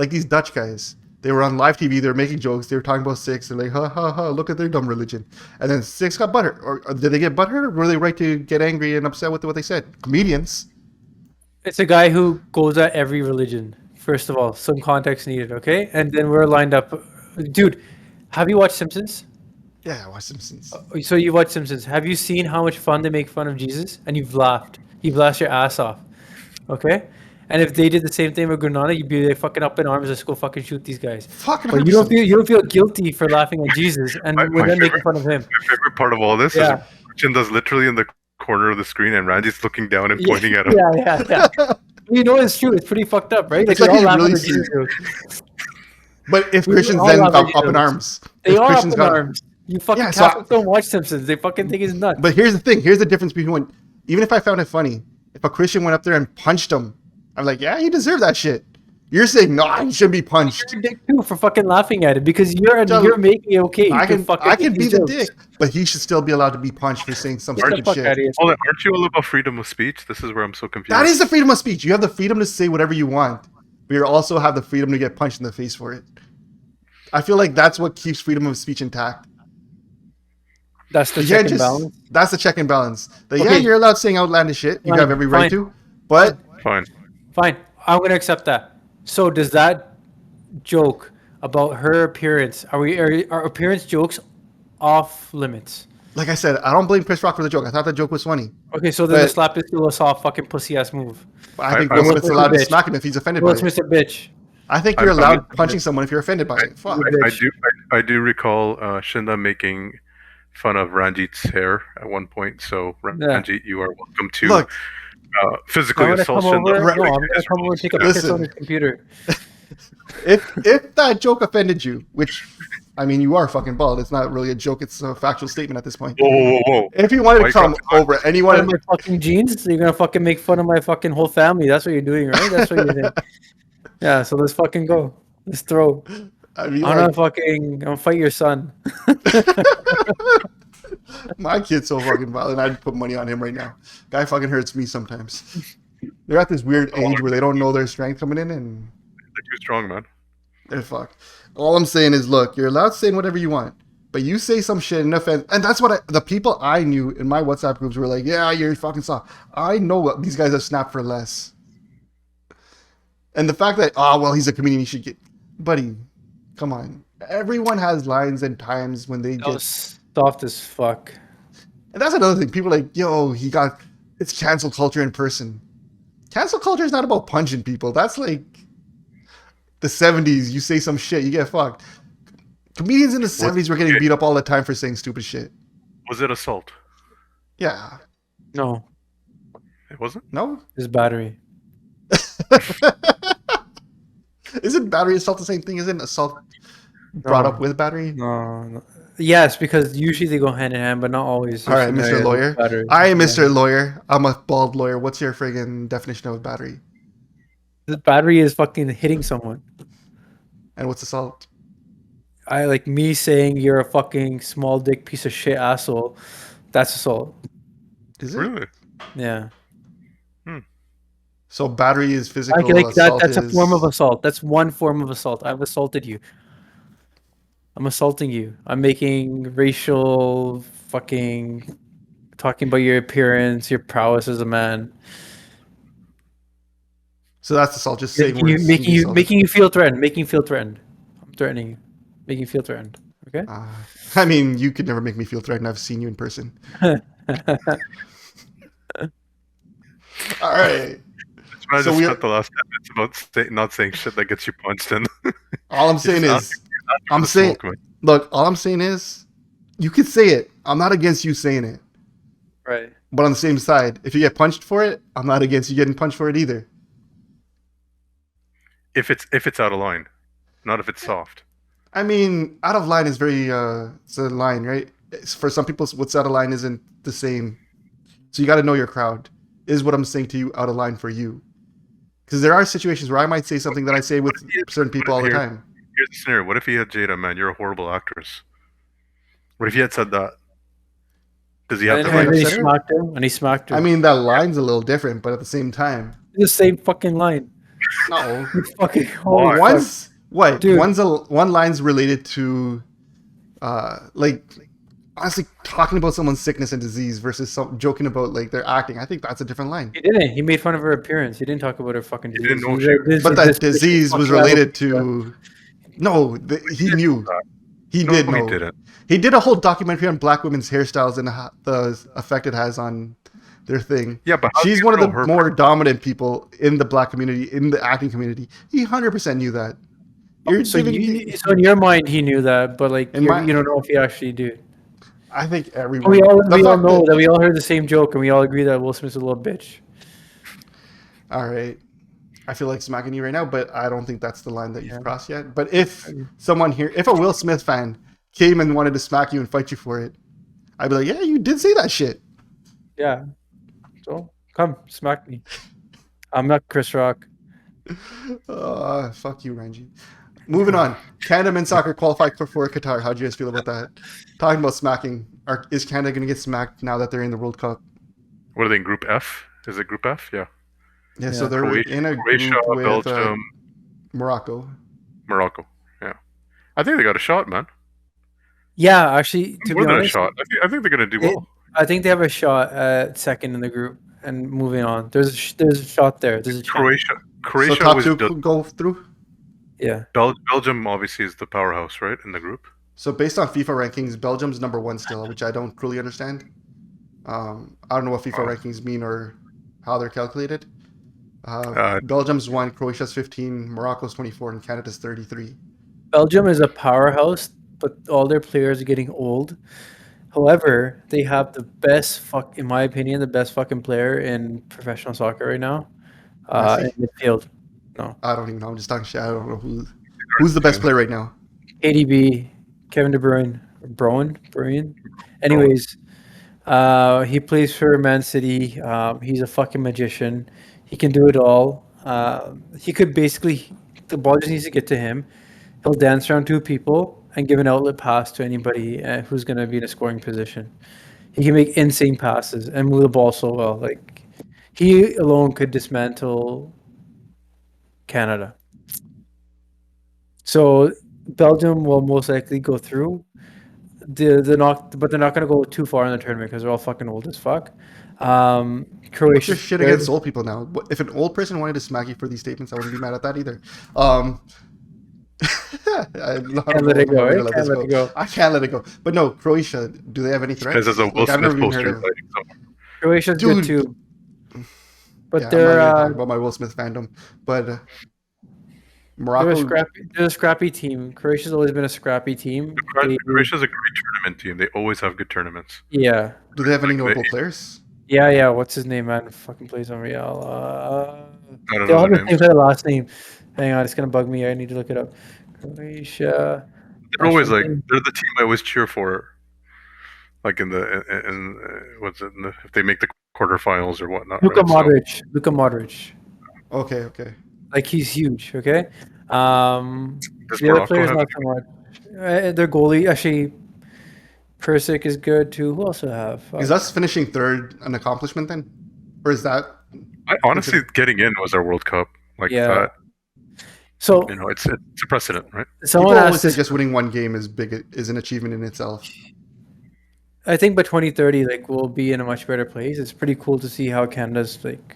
these Dutch guys. They were on live TV. They were making jokes. They were talking about Six. They're like, ha ha ha! Look at their dumb religion. And then Six got butthurt. Or did they get butthurt? Or were they right to get angry and upset with what they said? Comedians. It's a guy who goes at every religion. First of all, some context needed, okay? And then we're lined up dude, have you watched Simpsons? Yeah, I watched Simpsons. So you watch Simpsons. Have you seen how much fun they make fun of Jesus? And you've laughed. You've laughed your ass off. Okay? And if they did the same thing with Granada, you'd be like fucking up in arms. Let's go fucking shoot these guys. Fucking But 100%. you don't feel guilty for laughing at Jesus and My we're then making favorite- fun of him. My favorite part of all this Yeah. is Chinda's literally in the corner of the screen and Randy's looking down and pointing at him. Yeah. You know it's true. It's pretty fucked up, right? It's Like, like we all he's laugh really at the Jesus jokes. But if We Christians all then love up Jesus. in arms, They if are up Christians in got- arms. You fucking Yeah, so Catholics don't watch Simpsons. They fucking think it's nuts. But here's the thing. Here's the difference between even if I found it funny, if a Christian went up there and punched him, I'm like, yeah, he deserved that shit. You're saying no, he shouldn't be punched. You're a dick too for fucking laughing at it because you're Tell- making it okay. I can fucking be these the jokes. dick, but he should still be allowed to be punched for saying some Get the stupid fuck shit. out of here. Hold on, aren't you all about freedom of speech? This is where I'm so confused. That is the freedom of speech. You have the freedom to say whatever you want, but you also have the freedom to get punched in the face for it. I feel like that's what keeps freedom of speech intact. That's the You check can't and just- balance. That's the check and balance. That, yeah, Okay. you're allowed saying outlandish shit. You Fine, have every right fine. to. But Fine. Fine, I'm gonna accept that. So does that joke about her appearance? Are appearance jokes off limits? like I said, I don't blame Chris Rock for the joke. I thought the joke was funny. Okay, so then the But- slap is still a soft fucking pussy ass move. I think I- Will I- Smith's allowed to Bitch. smack him if he's offended Will by it. Smith's a bitch. I think you're I mean- allowed punching someone if you're offended by it. Fuck. I do recall Shinda making fun of Ranjit's hair at one point. So Ranjit, you are welcome to Look, physically I'm gonna assault come over. Shinda. No, I'm gonna come over and take a piss Listen. on his computer. if that joke offended you, which I mean, you are fucking bald. It's not really a joke. It's a factual statement at this point. Whoa. If you wanted to Why come can't you- over and you One of wanted, my fucking jeans. So you're gonna fucking make fun of my fucking whole family. That's what you're doing, right? That's what you're doing. Yeah. So let's fucking go. Let's throw. I mean, I'm gonna fight your son. my kid's so fucking violent. I'd put money on him right now. Guy fucking hurts me sometimes. They're at this weird age where they don't know their strength coming in, and They're too strong, man. they're fucked. All I'm saying is, look, you're allowed saying whatever you want, but you say some shit in offense, and that's what the people I knew in my WhatsApp groups were like, yeah, you're fucking soft. I know what these guys have snapped for less. And the fact that, oh, well, he's a comedian, he should get, buddy, come on. Everyone has lines and times when they That get, was soft as fuck. and that's another thing. People are like, yo, it's cancel culture in person. Cancel culture is not about punching people. That's like the 70s. You say some shit, you get fucked. Comedians in the 70s were getting beat up all the time for saying stupid shit. Was it assault? Yeah. No, It wasn't? No? it's battery. Isn't battery assault the same thing? Isn't assault brought up with battery? No. Yes, because usually they go hand in hand, but not always. All right, There's Mr. scenarios Lawyer. with battery. I am Mr. Lawyer. I'm a bald lawyer. What's your friggin' definition of battery? The battery is fucking hitting someone. And what's assault? I like me saying you're a fucking small dick piece of shit asshole. That's assault. Is it? Really? Yeah. So battery is physical. Like that. assault That's a is- form of assault. That's one form of assault. I've assaulted you. I'm assaulting you. I'm making racial fucking talking about your appearance, your prowess as a man. So that's assault. Just saying Making you, words. making you, Assault. making you feel threatened. Making you feel threatened. I'm threatening you. Making you feel threatened. Okay. I mean, you could never make me feel threatened. I've seen you in person. All right. I So just we- spent the last 10 minutes about not saying shit that gets you punched in. All I'm saying Just is, I'm saying, look, all I'm saying is, you could say it. I'm not against you saying it. Right. But on the same side, if you get punched for it, I'm not against you getting punched for it either. if it's out of line, not if it's soft. I mean, out of line is very, it's a line, right? For some people, what's out of line isn't the same. So you got to know your crowd. Is what I'm saying to you out of line for you? Because there are situations where I might say something that I say with certain people all the time. Here's the scenario. What if he had Jada, man, you're a horrible actress? What if he had said that? Does he have And the then right? he upset her? smacked him. And he smacked her. I mean, that line's a little different, but at the same time, the same fucking line. no. You fucking Why? One's what? Dude. One line's related to, like honestly talking about someone's sickness and disease versus joking about like their acting. I think that's a different line. He didn't. He made fun of her appearance. He didn't talk about her fucking He didn't disease. know He she- was like, But this that disease was fucking related asshole. to No, he knew. He did No, know. he didn't. He did a whole documentary on black women's hairstyles and the effect it has on their thing. Yeah, but how do She's you one of know the her more dominant people in the black community, in the acting community. He 100% knew that. You're So giving. so in your mind, he knew that, but like In you my- you don't know if he actually did. I think But everyone. we all the fact know that- that we all heard the same joke, and we all agree that Will Smith's a little bitch. All right. I feel like smacking you right now, but I don't think that's the line that you've crossed yet. But if someone here, if a Will Smith fan came and wanted to smack you and fight you for it, I'd be like, yeah, you did say that shit. Yeah. So come smack me. I'm not Chris Rock. Fuck you, Ranji. Moving on. Canada men's soccer qualified for Qatar. How do you guys feel about that? Talking about smacking. Is Canada going to get smacked now that they're in the World Cup? What are they in Group F? Is it Group F? Yeah. Yeah, so Yeah. they're in a Croatia, group with Belgium, Morocco. Morocco. Yeah. I think they got a shot, man. Yeah, actually, to More be than a honest, shot. I think they're gonna do well. I think they have a shot at second in the group and moving on. There's a shot there. There's a chance. So Croatia top was two go through? Yeah. Belgium obviously is the powerhouse, right, in the group. So based on FIFA rankings, Belgium's number one still, which I don't truly understand. I don't know what FIFA rankings mean or how they're calculated. Belgium's 1, Croatia's 15, Morocco's 24, and Canada's 33. Belgium is a powerhouse, but all their players are getting old. However, they have the best in my opinion, the best fucking player in professional soccer right now. In Messi? midfield. No. I don't even know. I'm just talking shit. I don't know who's the best player right now. KDB, Kevin De Bruyne, Bruyne. Anyways, he plays for Man City. He's a fucking magician. He can do it all. He could basically, the ball just needs to get to him. He'll dance around two people and give an outlet pass to anybody who's going to be in a scoring position. He can make insane passes and move the ball so well. Like, he alone could dismantle Canada. So Belgium will most likely go through. They're not going to go too far in the tournament because they're all fucking old as fuck. What's Croatia. your shit against old people now? If an old person wanted to smack you for these statements, I wouldn't be mad at that either. I Can't let it go. Can't let it go. I can't let it go. But no, Croatia, do they have any threats? Because there's a Will I've never Smith even poster heard of. inviting someone. Croatia's Dude. good too. But Yeah, I'm not they're gonna talk about my Will Smith fandom, but Morocco. they're a scrappy team. Croatia's always been a scrappy team. Croatia's a great tournament team. They always have good tournaments. Yeah. Do they have any Like notable they- players? Yeah. What's his name, man? Fucking plays on Real. I don't They all know have their the same names. kind of last name. Hang on, it's gonna bug me. I need to look it up. Croatia. They're always like Something. they're the team I always cheer for. Like in what's it? If they make the quarterfinals or whatnot. Luka right? So- Modric. Luka Modric. Okay. Like, he's huge. Okay. Does The other Morocco players have? not so much. Their goalie actually. Persic is good too. Who else do I have? Is us finishing third an accomplishment then, or is that? I honestly getting in was our World Cup. Like Yeah. that, So you know, it's a precedent, right? someone People always asked say this, just winning one game is an achievement in itself. I think by 2030, like, we'll be in a much better place. It's pretty cool to see how Canada's like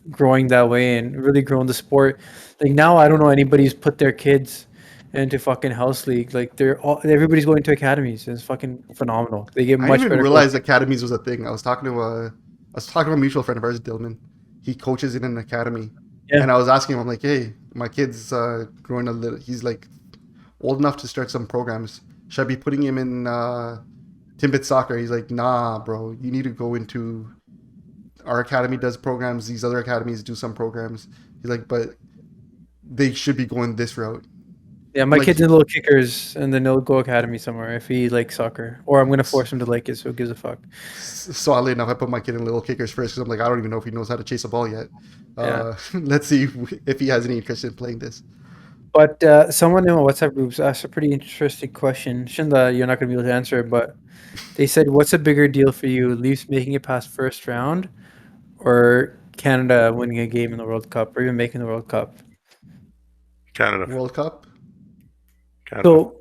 growing that way and really growing the sport. Like, now, I don't know anybody who's put their kids into fucking house league. Like, everybody's going to academies. It's fucking phenomenal. They get I much didn't even better. realize academies was a thing. I was talking to a mutual friend of ours, Dillman. He coaches in an academy, Yeah. and I was asking him, I'm like, hey, my kid's growing a little. He's like old enough to start some programs. Should I be putting him in Timbit soccer? He's like, nah, bro. You need to go into our academy does programs. These other academies do some programs. He's like, but they should be going this route. Yeah, my like- kid's in little kickers, and then he'll go academy somewhere if he likes soccer, or I'm gonna force him to like it. So who gives a fuck? So oddly enough, I put my kid in little kickers first because I'm like, I don't even know if he knows how to chase a ball yet. Yeah. Let's see if he has any interest in playing this. But someone in my WhatsApp groups asked a pretty interesting question. Shinda, you're not going to be able to answer it, but they said, what's a bigger deal for you, Leafs making it past first round or Canada winning a game in the World Cup or even making the World Cup? Canada. World Cup? Canada. So,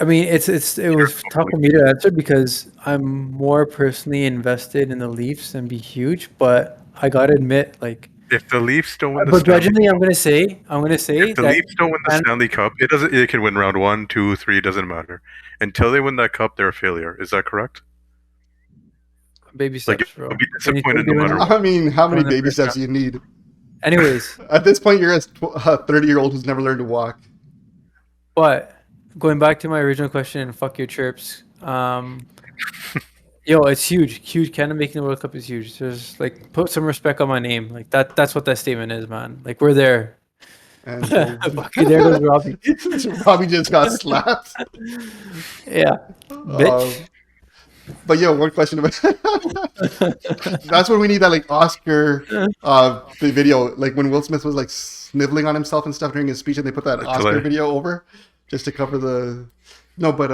I mean, it was tough for me to answer because I'm more personally invested in the Leafs and be huge, but I got to admit, like, If the Leafs don't win the But Stanley, gradually, I'm gonna say if the that Leafs don't win the Stanley Cup, it doesn't. It can win round 1, 2, 3. It doesn't matter. Until they win that cup, they're a failure. Is that correct? baby Like steps, bro. you'll be They need to disappointed no do it matter now. what. I mean, how many Going the baby first steps round. do you need? Anyways, At this point, you're a 30-year-old who's never learned to walk. but going back to my original question, fuck your chirps. Yo, it's huge. Canada making the World Cup is huge. There's like put some respect on my name. Like that's what that statement is, man. Like we're there. And Fuck you, there goes Robbie. Robbie just got slapped. Yeah, bitch. But yo, one question about that's when we need that like Oscar video, like when Will Smith was like sniveling on himself and stuff during his speech, and they put that Oscar delay. video over just to cover the. No, but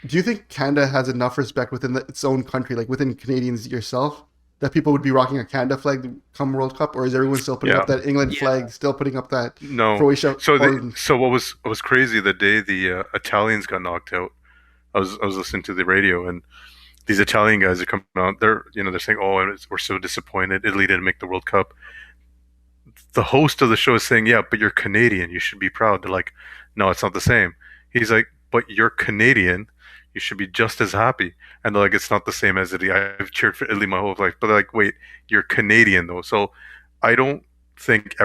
do you think Canada has enough respect within its own country, like within Canadians yourself, that people would be rocking a Canada flag come World Cup, or is everyone still putting up that England flag, still putting up that No. Croatia? So what was crazy the day the Italians got knocked out? I was listening to the radio, and these Italian guys are coming out. They're saying, "Oh, we're so disappointed. Italy didn't make the World Cup." The host of the show is saying, "Yeah, but you're Canadian. You should be proud." They're like, "No, it's not the same." He's like, "But you're Canadian. You should be just as happy." And they're like, "It's not the same as Italy. I've cheered for Italy my whole life." But they're like, "Wait, you're Canadian though." So I don't think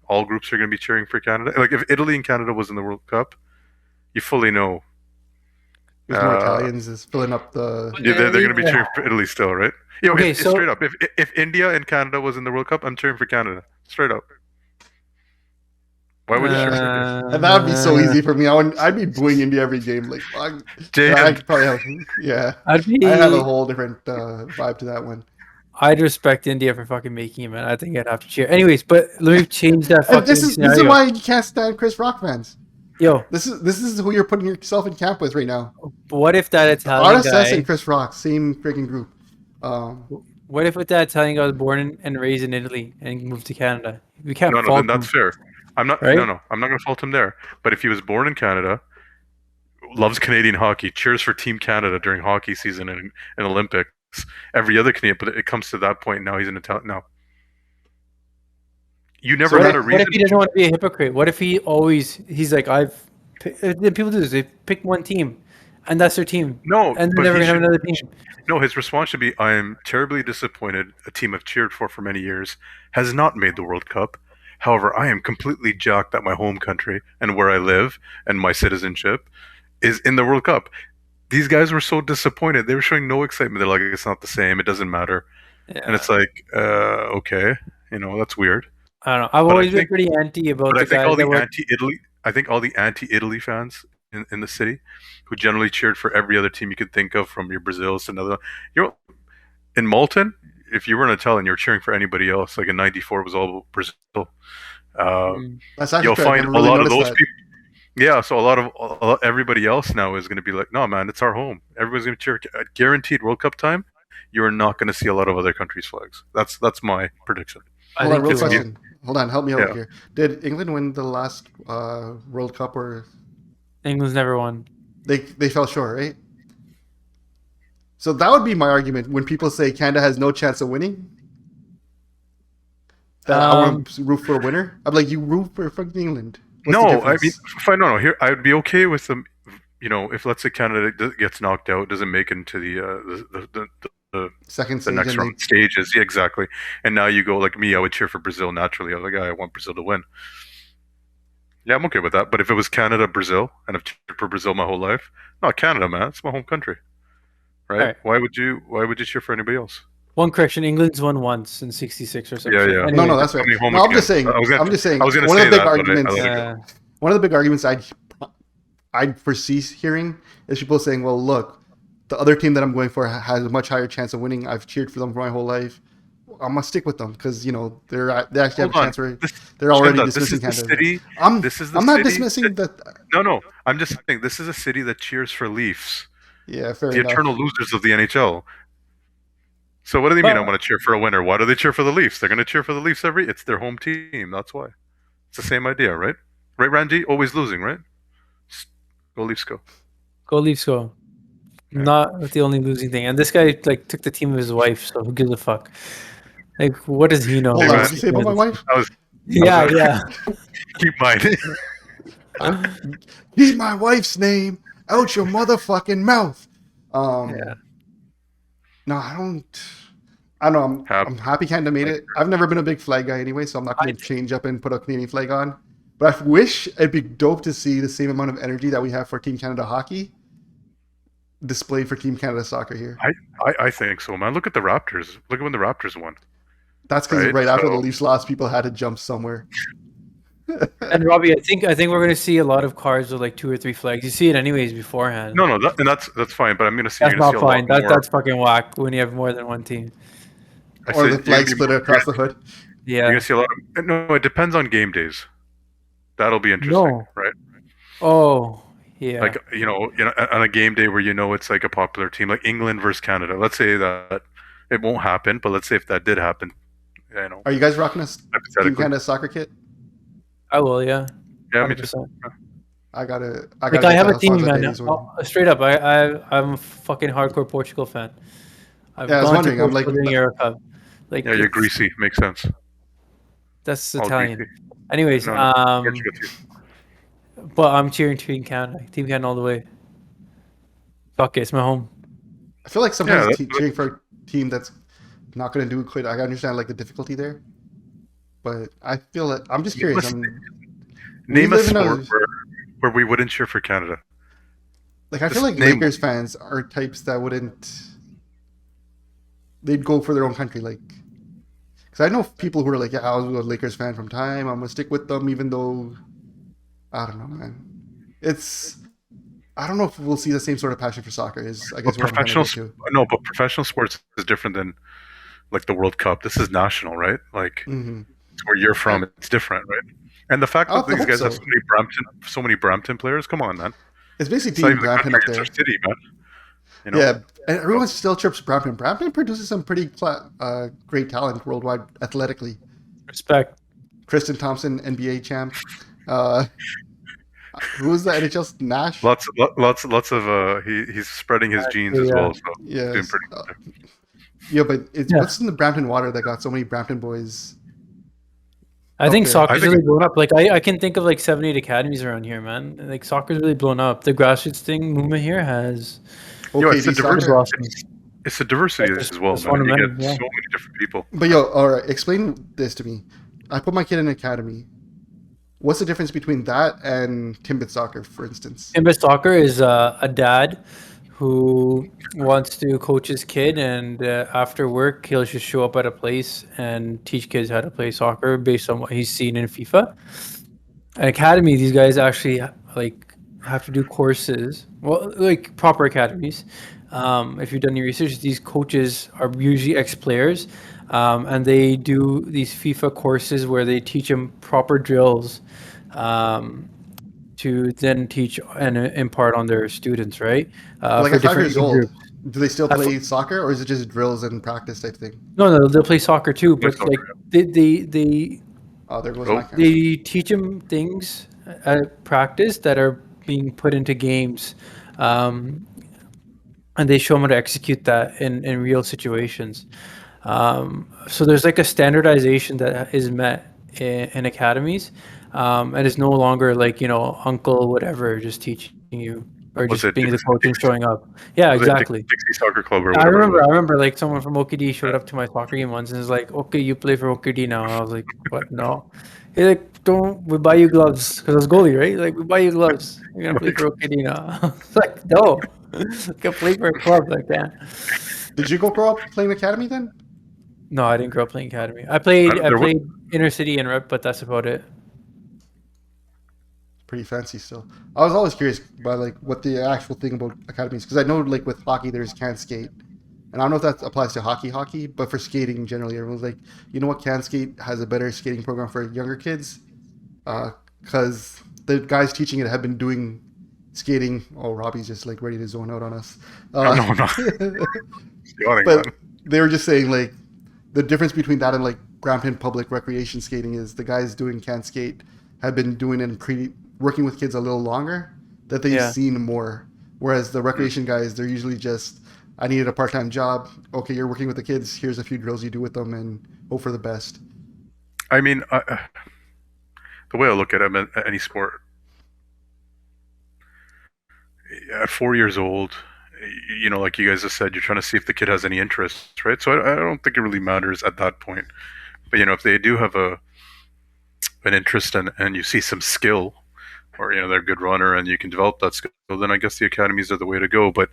all groups are going to be cheering for Canada. Like if Italy and Canada was in the World Cup, you fully know. There's more Italians is filling up the. Yeah, they're going to be cheering for Italy still, right? Yeah, Okay, so straight up. If India and Canada was in the World Cup, I'm cheering for Canada. Straight up. Why would you cheer for India? And that would be so easy for me. I'd be booing India every game. Like, Jay, I probably have, I have a whole different vibe to that one. I'd respect India for fucking making it, man. I think I'd have to cheer. Anyways, but let me change that fucking And this is scenario. why you can't stand Chris Rock fans. Yo, This is who you're putting yourself in camp with right now. what if that Italian RSS guy? and Chris Rock, same freaking group. What if that Italian guy was born and raised in Italy and moved to Canada? We can't No, fault then that's him. fair. I'm not. Right? No, I'm not going to fault him there. But if he was born in Canada, loves Canadian hockey, cheers for Team Canada during hockey season and Olympics, every other Canadian. But it comes to that point now, he's an Italian. No, you never had a reason. What if he doesn't want to be a hypocrite? What if he's like people do this. They pick one team, and that's their team. No, and but they're never he gonna have should- another team. No, his response should be, "I am terribly disappointed. A team I've cheered for many years has not made the World Cup. However, I am completely jacked that my home country and where I live and my citizenship is in the World Cup." These guys were so disappointed. They were showing no excitement. They're like, "It's not the same. It doesn't matter." Yeah. And it's like, okay, that's weird. I don't know. I've But I always been think- pretty anti about But the I think guys all that the were. anti-Italy, fans in the city, who generally cheered for every other team you could think of, from your Brazils to another. In Malton, if you were an Italian, you were cheering for anybody else. Like in '94, it was all Brazil. That's actually You'll true. I find never a really lot of noticed those that. people. Yeah, so everybody else now is going to be like, "No, man, it's our home. Everybody's going to cheer." Guaranteed World Cup time, you are not going to see a lot of other countries' flags. That's my prediction. Hold on, real they will. question. Hold on, help me out Yeah. here. Did England win the last World Cup, or England's never won. they fell short, right? So that would be my argument when people say Canada has no chance of winning. That I want to root for a winner. I'm like, you root for fucking England. What's the No, I difference? mean, fine. No. Here, I would be okay with them. If let's say Canada gets knocked out, doesn't make it into the second stage next and round stages. Yeah, exactly. And now you go like me. I would cheer for Brazil naturally. I was like, I want Brazil to win. Yeah, I'm okay with that. But if it was Canada, Brazil, and I've cheered for Brazil my whole life, no, Canada, man, it's my home country, right? Right. Why would you cheer for anybody else? One correction: England's won once in '66 or something. Yeah, yeah. No, that's right. I mean, home No, I'm again. just saying. I was gonna I'm just saying. I was gonna One say of the big that, but I arguments. let it go. One of the big arguments I'd foresee hearing is people saying, "Well, look, the other team that I'm going for has a much higher chance of winning. I've cheered for them for my whole life. I'm gonna stick with them because they actually have a Hold on. chance where they're already Shinda, dismissing this is the Canada." city. I'm not city dismissing that. No. I'm just saying this is a city that cheers for Leafs, Yeah, fair the enough. eternal losers of the NHL. So what do they mean? I'm going to cheer for a winner. Why do they cheer for the Leafs? They're going to cheer for the Leafs it's their home team. That's why. It's the same idea, right? Right, Randy? Always losing, right? Go Leafs, go. Go Leafs, go. Not the only losing thing. And this guy took the team of his wife, so who gives a fuck? Like, what does he know? Hold Hey, on, man. what did you say about my wife? I was Yeah, yeah. keep mine. Keep my wife's name out your motherfucking mouth. Yeah. No, I don't know. I'm happy Canada made it. I've never been a big flag guy anyway, so I'm not going to change up and put a Canadian flag on. But I wish it'd be dope to see the same amount of energy that we have for Team Canada hockey displayed for Team Canada soccer here. I think so, man. Look at the Raptors. Look at when the Raptors won. That's because Right, right after the so- Leafs lost, people had to jump somewhere. And Robbie, I think we're gonna see a lot of cars with like 2 or 3 flags. You see it anyways beforehand. No, and that's fine. But I'm gonna see. That's You're gonna see not a lot fine. more. That's fucking whack when you have more than one team. I Or said the you're flag gonna be split more- across the hood. You're Yeah. gonna see a lot of. No, it depends on game days. That'll be interesting, No. right? Oh, yeah. Like on a game day where it's like a popular team, like England versus Canada. Let's say that it won't happen, but let's say if that did happen, Are you guys rocking a Team hypothetically. Canada soccer kit? I will. Yeah. Yeah, me too. 100%. I gotta. Like I have a team, Alfonso man. Davies one. Straight up, I'm a fucking hardcore Portugal fan. I've Yeah, I was gone wondering, to I'm like- Portugal during Euro Cup. Like, Yeah, you're it's- greasy. Makes sense. That's All Italian. greasy. Anyways, No, Portugal too. but I'm cheering Team Canada. Team Canada all the way. Fuck it, it's my home. I feel like sometimes Yeah, cheering for a team that's not going to do it quite. I understand like the difficulty there, but I feel that I'm just curious. Listen, Name a live in a- sport where we wouldn't cheer for Canada. Like I feel just like name Lakers fans are types that wouldn't. They'd go for their own country, like. Because I know people who are like, yeah, I was a Lakers fan from time. I'm gonna stick with them, even though. I don't know, man. I don't know if we'll see the same sort of passion for soccer. Is I guess But what I'm trying to professional, get to. no, but professional sports is different than like the World Cup. This is national, right? Like Mm-hmm. it's where you're from, it's different, right? And the fact I that these hope guys have so. so many Brampton players, come on, man. It's basically It's not Team even the Brampton country, up there. it's our city, man. You know? Yeah, and everyone still trips Brampton. Brampton produces some pretty great talent worldwide athletically. Respect. Kristen Thompson, NBA champ. Who was the NHL Nash? Lots of he's spreading his genes as yeah. well. So Yes. doing pretty good. Yeah, but Yeah. what's in the Brampton water that got so many Brampton boys? I think Okay. soccer's I think really blown up. Like I can think of like 7, 8 academies around here, man. Like soccer's really blown up. The grassroots thing movement here has Yo, it's OKD a diverse- soccer. blossomed. It's the diversity That's as well, just man. one of You many, get yeah. so many different people. But yo, all right, explain this to me. I put my kid in an academy. What's the difference between that and Timbit soccer, for instance? Timber Soccer is a dad who wants to coach his kid, and after work, he'll just show up at a place and teach kids how to play soccer based on what he's seen in FIFA. An academy, these guys actually like have to do courses, well, like proper academies. If you've done your research, these coaches are usually ex-players, and they do these FIFA courses where they teach them proper drills. To then teach and impart on their students, right? Like for at 5 different years age old, groups. do they still At play soccer, or is it just drills and practice type thing? No, they'll play soccer too, Play but soccer, like they Oh, there goes Oh. my camera. they teach them things at practice that are being put into games, and they show them how to execute that in real situations. So there's like a standardization that is met in academies, and it's no longer like uncle whatever just teaching you or Was just it being the Dixie- coach and showing up. Yeah, Was it exactly. Dixie Soccer Club or I whatever. remember. I remember like someone from OKD showed up to my soccer game once and was like, "Okay, you play for OKD now." And I was like, "What? No." He's like, "Don't. We buy you gloves because I was goalie, right? Like, we buy you gloves. You're gonna play for OKD now." I was like, "No, I can play for a club like that." Did you grow up playing academy then? No, I didn't grow up playing academy. I played. I There wa- played inner city and rep, but that's about it. Pretty fancy still. I was always curious about like what the actual thing about academies, because I know like with hockey there's can skate, and I don't know if that applies to hockey, but for skating generally, everyone's like, you know what, can skate has a better skating program for younger kids, because the guys teaching it have been doing skating. Oh, Robbie's just like ready to zone out on us. No, I'm not. Yawning, But man. they were just saying like the difference between that and like Brampton public recreation skating is the guys doing can skate have been doing it and working with kids a little longer, that they've Yeah. seen more, whereas the recreation guys, they're usually just I needed a part-time job. Okay, you're working with the kids. Here's a few drills you do with them, and hope for the best. I mean, the way I look at it, any sport, at 4 years old, like you guys have said, you're trying to see if the kid has any interest, right? So I don't think it really matters at that point. But if they do have an interest and you see some skill, or they're a good runner and you can develop that skill, then I guess the academies are the way to go. But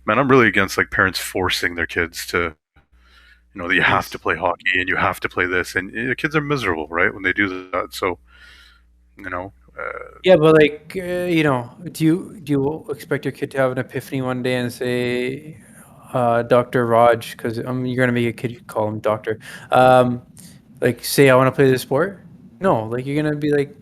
man, I'm really against like parents forcing their kids to, that you have to play hockey and you have to play this, and the kids are miserable, right, when they do that. So, Yeah, but like, do you expect your kid to have an epiphany one day and say, Dr. Raj, because you're gonna make a kid call him doctor, like say I want to play this sport? No, like you're gonna be like,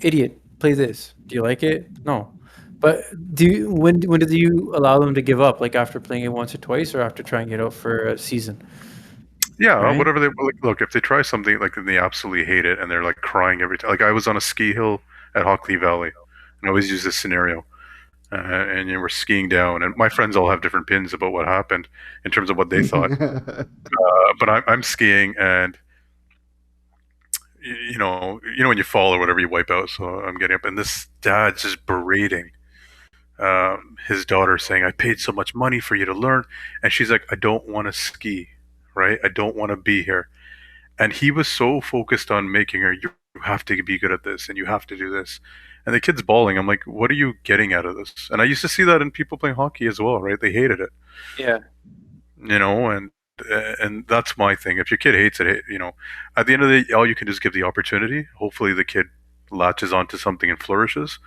idiot, play this. Do you like it? No. But when did you allow them to give up? Like after playing it once or twice, or after trying it out for a season? yeah, Right? whatever they like. Look, if they try something like and they absolutely hate it and they're like crying every time. Like I was on a ski hill at Hockley Valley, and I always use this scenario. And we're skiing down, and my friends all have different opinions about what happened in terms of what they thought. But I'm skiing, and when you fall or whatever, you wipe out. So I'm getting up, and this dad's just berating his daughter, saying, "I paid so much money for you to learn," and she's like, "I don't want to ski, right? I don't want to be here." And he was so focused on making her, "You have to be good at this, and you have to do this." And the kid's bawling. I'm like, "What are you getting out of this?" And I used to see that in people playing hockey as well, right? They hated it, Yeah. and that's my thing. If your kid hates it, at the end of the day, all you can do is give the opportunity. Hopefully, the kid latches onto something and flourishes.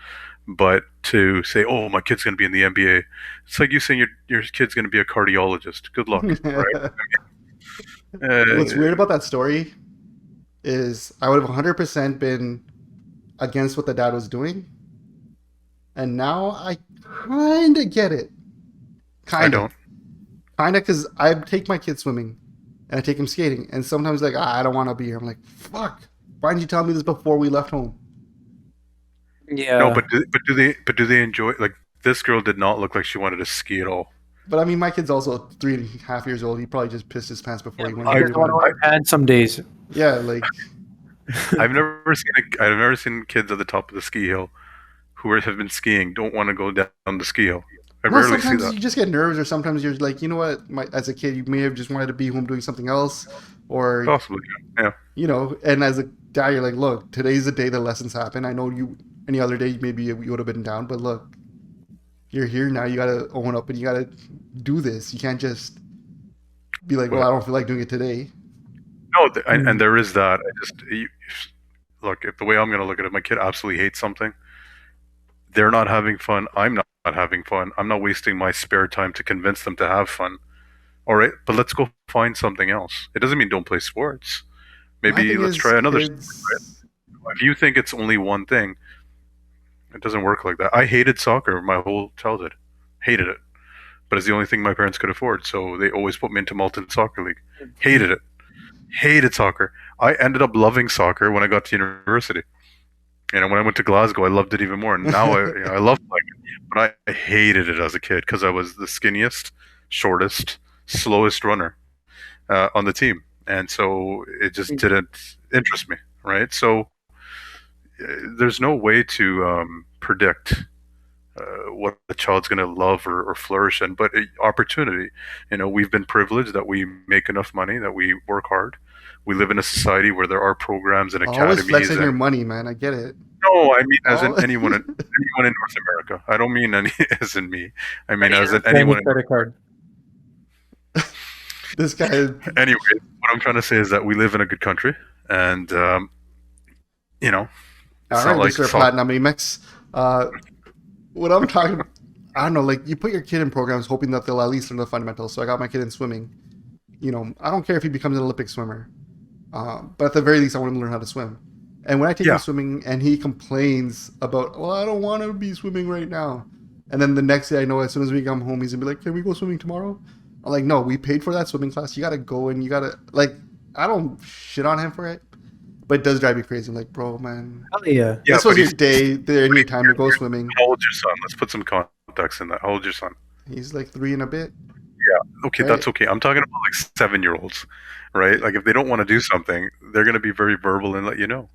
But to say, "Oh, my kid's going to be in the NBA," it's like you saying your kid's going to be a cardiologist. Good luck, right? What's weird about that story is I would have 100% been against what the dad was doing, and now I kind of get it. I don't. Kind of, because I take my kid swimming, and I take him skating, and sometimes like I don't want to be here. I'm like, fuck. Why didn't you tell me this before we left home? Yeah. No, but do they enjoy? Like this girl did not look like she wanted to ski at all. But I mean, my kid's also 3.5 years old. He probably just pissed his pants before he went. I want to wear pants some days. Yeah, like I've never seen kids at the top of the ski hill who have been skiing don't want to go down the ski hill. I well, rarely see sometimes that. you just get nervous, or sometimes you're like, you know what? As a kid, you may have just wanted to be home doing something else, or Possibly, yeah. And as a dad, you're like, look, today's the day the lessons happen. I know you. Any other day, maybe you would have been down, but look, you're here now. You gotta own up and you gotta do this. You can't just be like, well, I don't feel like doing it today. No, and there is that. Look, if the way I'm going to look at it, my kid absolutely hates something. They're not having fun. I'm not having fun. I'm not wasting my spare time to convince them to have fun. All right, but let's go find something else. It doesn't mean don't play sports. Maybe let's try another. If you think it's only one thing, it doesn't work like that. I hated soccer my whole childhood. Hated it. But it's the only thing my parents could afford, so they always put me into Malton Soccer League. Hated it. Hated soccer. I ended up loving soccer when I got to university. When I went to Glasgow, I loved it even more. And now I love playing it. But I hated it as a kid because I was the skinniest, shortest, slowest runner on the team. And so it just didn't interest me, right? So there's no way to predict what a child's going to love or flourish in, but opportunity. We've been privileged that we make enough money, that we work hard. We live in a society where there are programs and academies. Always flexing your money, man. I get it. No, I mean as in anyone in North America. I don't mean as in me. I mean as in anyone. Credit card. This guy. Anyway, what I'm trying to say is that we live in a good country, and All right, Mr. Platinum Amex. What I'm talking, I don't know. Like you put your kid in programs hoping that they'll at least learn the fundamentals. So I got my kid in swimming. I don't care if he becomes an Olympic swimmer, but at the very least, I want him to learn how to swim. And when I take him swimming, and he complains about, well, I don't want to be swimming right now. And then the next day, I know as soon as we come home, he's gonna be like, "Can we go swimming tomorrow?" I'm like, "No, we paid for that swimming class. You gotta go, and you gotta like." I don't shit on him for it, but it does drive me crazy. I'm like, bro, man. Hell yeah. This was your day, your time to go swimming. How old's your son? Let's put some context in that. How old's your son? He's like 3 and a bit. okay, Right. that's okay. I'm talking about like 7-year-olds, right? Like if they don't want to do something, they're gonna be very verbal and let you know,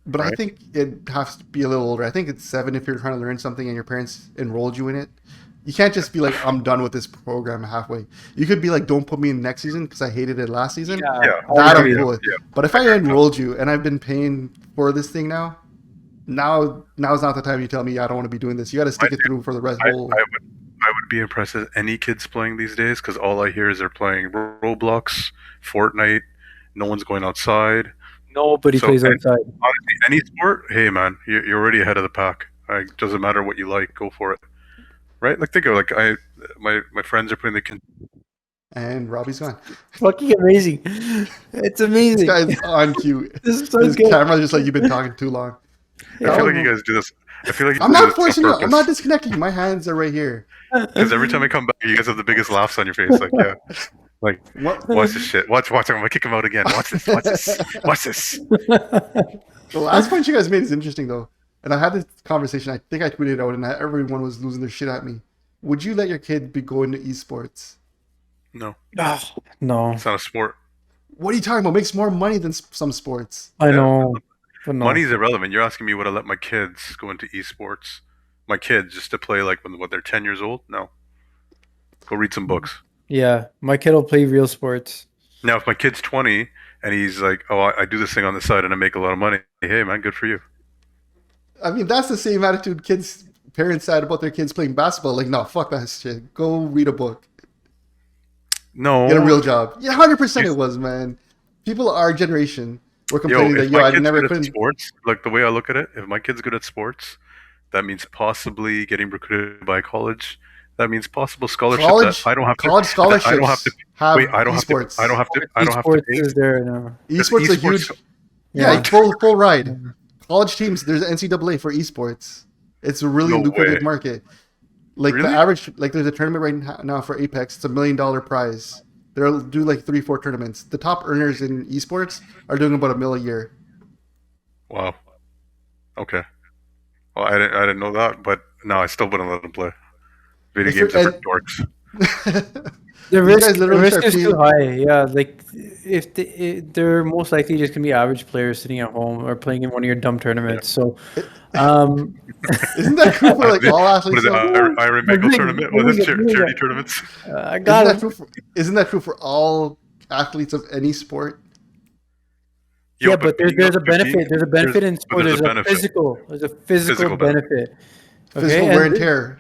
But I right? think it has to be a little older. I think it's 7 if you're trying to learn something and your parents enrolled you in it. You can't just be like, I'm done with this program halfway. You could be like, don't put me in next season because I hated it last season. Yeah, Yeah, I That I'm agree. cool with. yeah. But if I enrolled you and I've been paying for this thing now's not the time you tell me I don't want to be doing this. You got to stick it through for the rest I whole. would be impressed with any kids playing these days because all I hear is they're playing Roblox, Fortnite. No one's going outside. Nobody So plays outside. honestly, any sport, hey man, you're already ahead of the pack. Like, doesn't matter what you like, go for it, right? Like think of like my friends are playing the And Robbie's gone. Fucking amazing. It's This amazing. guy's on cue. This is so His good. camera's just like, you've been talking too long. I feel like you guys do this. I feel like you I'm do not this forcing on you. I'm not purpose. disconnecting you. My hands are right here. Because every time I come back, you guys have the biggest laughs on your face. Like, yeah, like What? watch this shit. Watch. I'm gonna kick him out again. Watch this. Watch this. Watch this. The last point you guys made is interesting though, and I had this conversation. I think I tweeted it out, and everyone was losing their shit at me. Would you let your kid be going to esports? No, Ah, no, it's not a sport. What are you talking about? Makes more money than some sports. I Yeah. know. But no. Money's irrelevant. You're asking me would I let my kids go into esports? My kids just to play like when they're 10 years old? No. Go read some books. Yeah, my kid will play real sports. Now, if my kid's 20 and he's like, oh, I do this thing on the side and I make a lot of money. Hey, man, good for you. I mean, that's the same attitude parents had about their kids playing basketball. Like, no, fuck that shit. Go read a book. No. Get a real job. Yeah, 100% it was, man. People our generation were complaining that, if my I kid's never good at couldn't. sports, like the way I look at it, if my kid's good at sports, that means possibly getting recruited by a college. That means possible scholarship College, that I don't have to. college scholarships I don't have to. have Wait, I don't have to. esports. I don't have to. I don't have to Esports pay. is there now. Esports are Esports- huge. Yeah, Yeah. full ride. College teams. There's NCAA for esports. It's a really No lucrative way. market. Like Really? the average, like there's a tournament right now for Apex. It's $1 million prize. They'll do like 3-4 tournaments. The top earners in esports are doing about $1 million a year. Wow. Okay. Well, I didn't know that, but no, I still wouldn't let them play. Video If games you're- are for dorks. The These risk, guys the literally risk start is too paying- high. Yeah, like if they're most likely just gonna be average players sitting at home or playing in one of your dumb tournaments. So, Isn't that true for like all What athletes? is it? though? Iron Mango Bring it, tournament? bring Was it it, bring it. charity tournaments? I got it. Isn't that true for all athletes of any sport? Yeah, but there's a benefit. There's a benefit in sport. there's There's a a benefit. physical. There's a physical benefit. Physical Okay, wear and tear.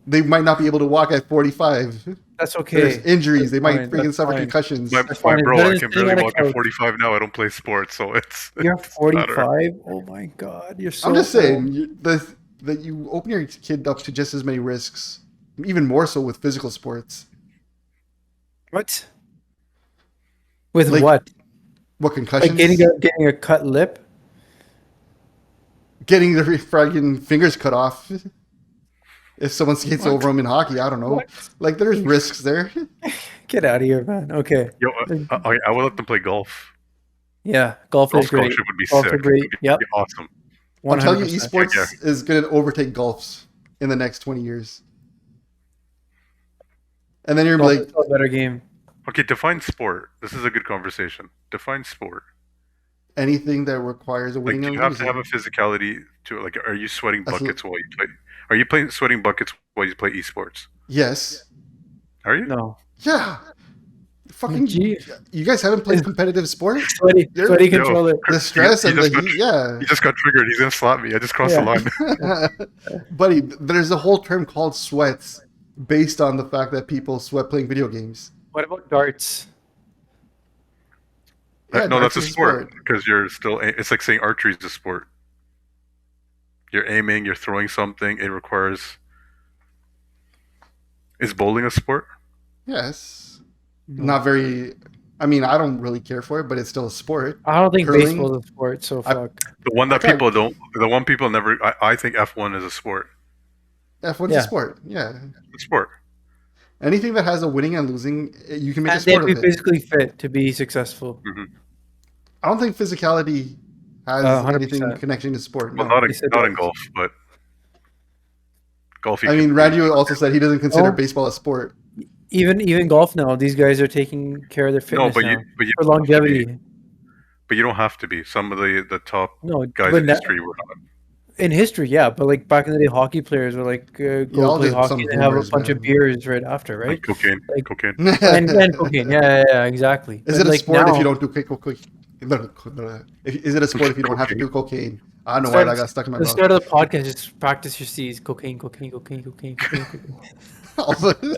They might not be able to walk at 45. That's okay. There's injuries. They might fine, freaking that's suffer fine. concussions. My That's fine. It's bro, better I than can sitting barely on a walk at couch. 45 now. I don't play sports, so it's. You're it's better. 45. Oh my god, you're so. I'm just old. saying that you open your kid up to just as many risks, even more so with physical sports. What? With Like, what? What concussions? Like getting a cut lip? Getting their friggin' fingers cut off. If someone skates over them in hockey, I don't know. What? Like there's risks there. Get out of here, man. Okay. Yo, I will let them play golf. Yeah, golf Golf is great. scholarship would be Golf sick. is great. It'd Yep. be awesome. I'm telling you, 100%. esports Yeah. is going to overtake golfs in the next 20 years. And then you're Golf like, is a better game. Okay, define sport. This is a good conversation. Define sport. anything that requires a Like, winning do and you have to losing. have a physicality to it? Like, are you sweating That's buckets while you play? Are you playing sweating buckets while you play esports? Yes. Are you? No. Yeah. Fucking. Gee. You guys haven't played competitive sport? Sweaty You're- controller. The stress He and the just got- heat. Yeah. He just got triggered. He's gonna slap me. I just crossed the Yeah. line. Buddy, there's a whole term called sweats based on the fact that people sweat playing video games. What about darts? Yeah, No, that's darts a is a sport sport. because you're still. It's like saying archery is a sport. You're aiming. You're throwing something. It requires. Is bowling a sport? Yes. Not very. I mean, I don't really care for it, but it's still a sport. I don't think Curling? baseball is a sport, so I- fuck. The one that Okay. people don't. The one people never. I think F1 is a sport. F1's Yeah. a sport. Yeah. It's a sport. Anything that has a winning and losing, you can make a And they have sport to of be it. physically fit to be successful. I don't think physicality has 100%. anything connection to sport. Well, No. not he said in that. golf, but golf. you I can- mean, Randy also said he doesn't consider Oh. baseball a sport. Even golf now, these guys are taking care of their No, fitness but now you for don't have to be. longevity. But you don't have to be. Some of the top No, guys but in history were not. in history, yeah, but like back in the day, hockey players were like go Y'all play just hockey some and have a boomers, bunch of man. beers right after, right? And cocaine. Like Cocaine. and cocaine, yeah, exactly. Is But it a like sport if you now- don't do cocaine? Is it a sport if you don't have to do cocaine? I don't know why that got stuck in my At the mouth. start of the podcast, just practice your C's: cocaine, cocaine, cocaine, cocaine, cocaine, cocaine.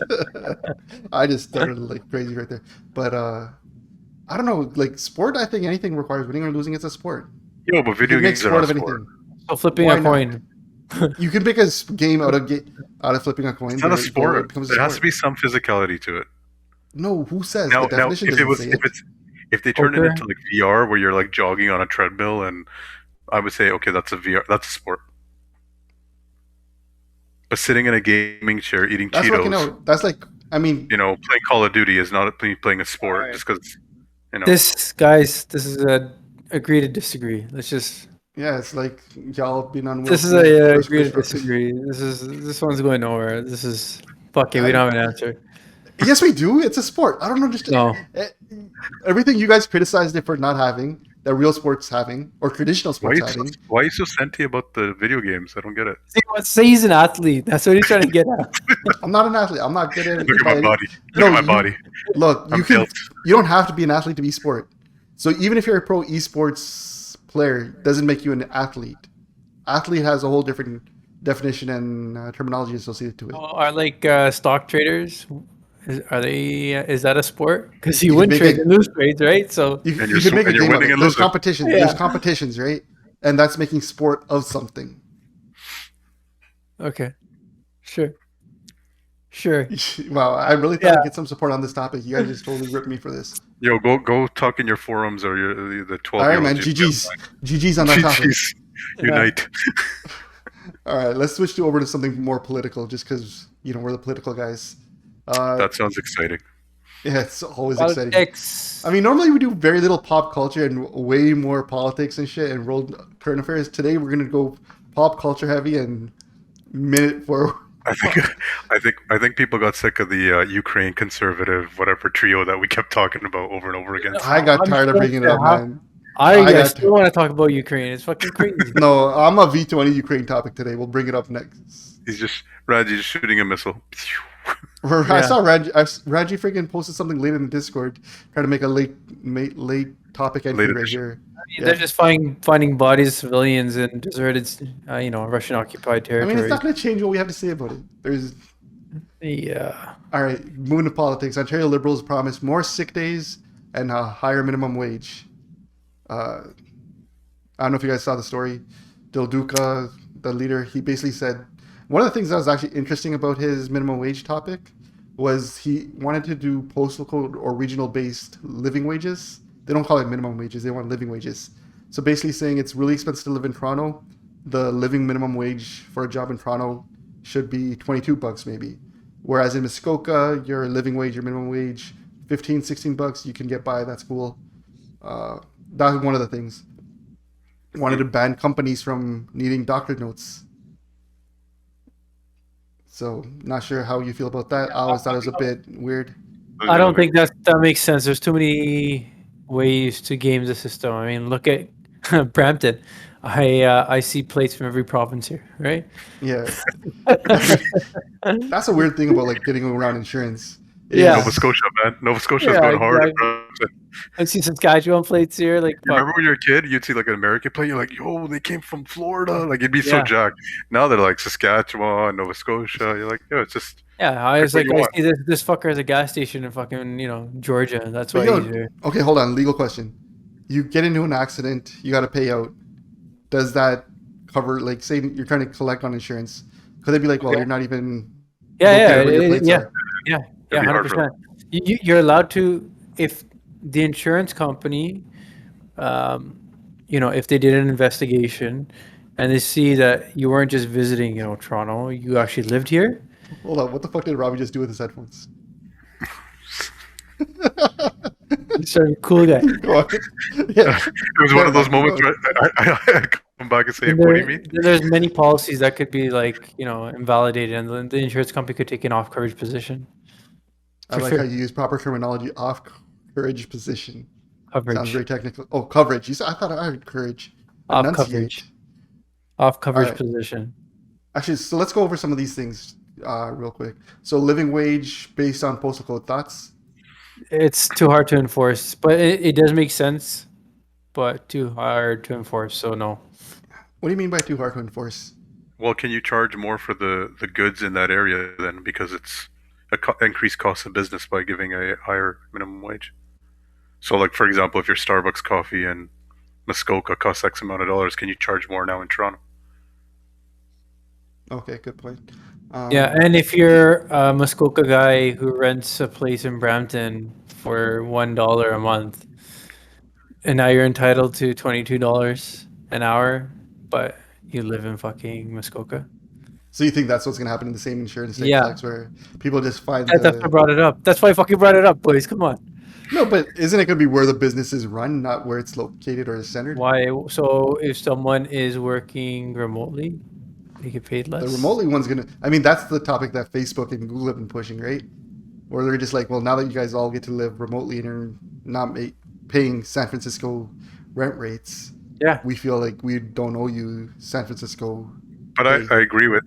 I just started like crazy right there. But I don't know, like sport. I think anything requires winning or losing. It's a sport. Yo, but You video can make games are sport not of a sport. anything. So flipping Why a not? coin. You can make a game out of flipping a coin. It's not a but sport. it becomes a There has to sport. be some physicality to it. No, who says Now, the definition if it doesn't was, say if it? it's, if they turn it Poker? into like VR where you're like jogging on a treadmill, and I would say, okay, that's a VR, that's a sport. But sitting in a gaming chair eating That's working Cheetos, out. That's like, I mean, playing Call of Duty is not playing a sport just because, This guys, this is a agree to disagree. Let's just. yeah, it's like y'all being on. This is a agree to disagree. This one's going nowhere. This is fuck it. We don't have an answer. Yes, we do. It's a sport. I don't understand. No. Everything you guys criticized it for not having, that real sports having, or traditional sports having. why are you so senti about the video games? I don't get it. Say he's an athlete. That's what he's trying to get at. I'm not an athlete. I'm not good at it. Look at my body. No, Look at my body. Look, I'm you can. built. You don't have to be an athlete to be sport. So even if you're a pro esports player, doesn't make you an athlete. Athlete has a whole different definition and terminology associated to it. Are like stock traders? Is that a sport? Because you You win make trades it- and lose trades, right? So You, And you you're can make a and you're game of winning it. and There's losing. competitions. Yeah. There's competitions, right? And that's making sport of something. okay, sure. Wow, I really thought Yeah. I'd get some support on this topic. You guys just totally ripped me for this. Yo, go talk in your forums or the 12 All right, man. GG's on that topic. GG's. Unite. All right, let's switch over to something more political, just because we're the political guys. That sounds exciting. Yeah, it's always exciting. Politics. I mean, normally we do very little pop culture and way more politics and shit and world current affairs. Today we're gonna go pop culture heavy and minute for. I think people got sick of the Ukraine conservative whatever trio that we kept talking about over and over again. I got tired of bringing it up, man. I got still want to talk about Ukraine. It's fucking crazy. No, I'm a veto any Ukraine topic today. We'll bring it up next. Raji's just shooting a missile. I saw Raji freaking posted something late in the Discord, trying to make a late topic entry Late right edition. here. They're just finding bodies of civilians in deserted, Russian occupied I territories. mean, it's not going to change what we have to say about it. There's Yeah. all right. Moving to politics, Ontario Liberals promised more sick days and a higher minimum wage. I don't know if you guys saw the story. Del Duca, the leader, he basically said one of the things that was actually interesting about his minimum wage topic was he wanted to do postal code or regional based living wages. They don't call it minimum wages, they want living wages. So basically saying it's really expensive to live in Toronto. The living minimum wage for a job in Toronto should be $22 maybe. Whereas in Muskoka, your living wage, your minimum wage, $15-16, you can get by, that's cool. That was one of the things. Wanted to ban companies from needing doctor notes. So, not sure how you feel about that. I always thought it was a bit weird. I don't think that makes sense. There's too many ways to game the system. I mean, look at Brampton. I see plates from every province here, right? Yeah. That's a weird thing about like getting around insurance. Yeah. Nova Scotia, man. Nova Scotia's Yeah, going hard. exactly. I see Saskatchewan plates here. Like, You remember when you were a kid, you'd see like an American plate, you're like, yo, they came from Florida. Like, you'd be so Yeah. jacked. Now they're like Saskatchewan, Nova Scotia. You're like, yo, it's just. yeah, I was Pick like, what you I see this fucker has a gas station in fucking, Georgia. And that's why But, he's here. okay, hold on. Legal question. You get into an accident, you got to pay out. Does that cover, like, say you're trying to collect on insurance? Could they be like, well, you're not even. Yeah, located where your plates yeah, are? yeah, It'd be hard 100%. You're allowed to, if the insurance company, if they did an investigation and they see that you weren't just visiting, Toronto, you actually lived here. Hold on. What the fuck did Robbie just do with his headphones? He's a cool guy. Go on. Yeah. It was one of those moments where I come back and say, And what do you mean? There's many policies that could be invalidated, and the insurance company could take an off coverage position. I For like how sure. you use proper terminology. Off courage position. Coverage. Sounds very technical. Oh, coverage. You said I thought I heard courage. Off Enunciate. coverage. Off All coverage right. position. Actually, so let's go over some of these things real quick. So, living wage based on postal code. Thoughts? It's too hard to enforce, but it does make sense, but too hard to enforce, so no. What do you mean by too hard to enforce? Well, can you charge more for the goods in that area then because it's increased cost of business by giving a higher minimum wage? So, like for example, if your Starbucks coffee in Muskoka costs X amount of dollars, can you charge more now in Toronto? Okay, good point. Yeah, and if you're a Muskoka guy who rents a place in Brampton for $1 a month, and now you're entitled to $22 an hour, but you live in fucking Muskoka. So you think that's what's gonna happen in the same insurance state Yeah, flex where people just find that's why I the brought it up. That's why I fucking brought it up, boys. Come on. no, but isn't it gonna be where the business is run, not where it's located or centered? Why? So if someone is working remotely, they get paid less. The remotely one's gonna. I mean, that's the topic that Facebook and Google have been pushing, right? Where they're just like, well, now that you guys all get to live remotely and are not paying San Francisco rent rates, Yeah. we feel like we don't owe you San Francisco. But I agree with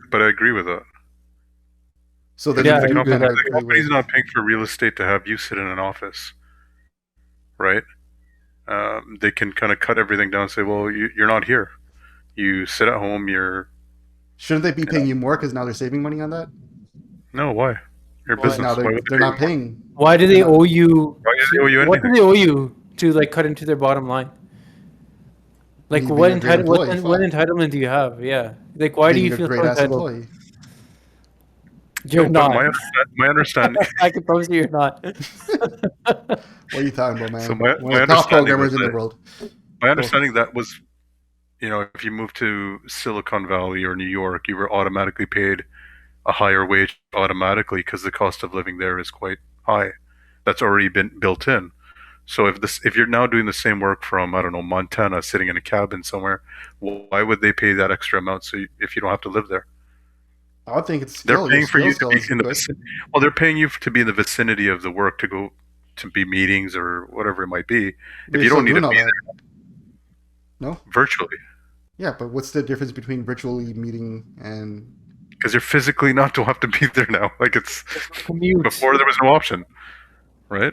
that. So then Yeah, you I do agree with kind of that. The agree company's with. not paying for real estate to have you sit in an office, right? They can kind of cut everything down and say, well, you're not here. You sit at home. Shouldn't they be paying you more because now they're saving money on that? No, why? Your Why? business. Now Why would they're they not pay you more? paying. Why do they They're not- owe you? Why do they owe you What do anything? they owe you to like cut into their bottom line? Like Me what being a great what, employee, what fuck. entitlement do you have? Yeah. Like why do Being you a feel great so ass entitled? employee. You're No, but not. my understanding. I can promise you, you're not. What are you talking about, man? So my One of the top understanding was programmers in the that world. my understanding that was, if you moved to Silicon Valley or New York, you were automatically paid a higher wage automatically because the cost of living there is quite high. That's already been built in. So if you're now doing the same work from I don't know Montana, sitting in a cabin somewhere, why would they pay that extra amount? So if you don't have to live there, I would think it's they're skill. Your paying for skill you to still be is in the good. vicinity. Well, they're paying you to be in the vicinity of the work to go to be meetings or whatever it might be. But If you're you still don't need to doing all be that. there No? virtually, Yeah, but what's the difference between virtually meeting and because you're physically not don't have to be there now. Like it's Commute. before there was no option, right?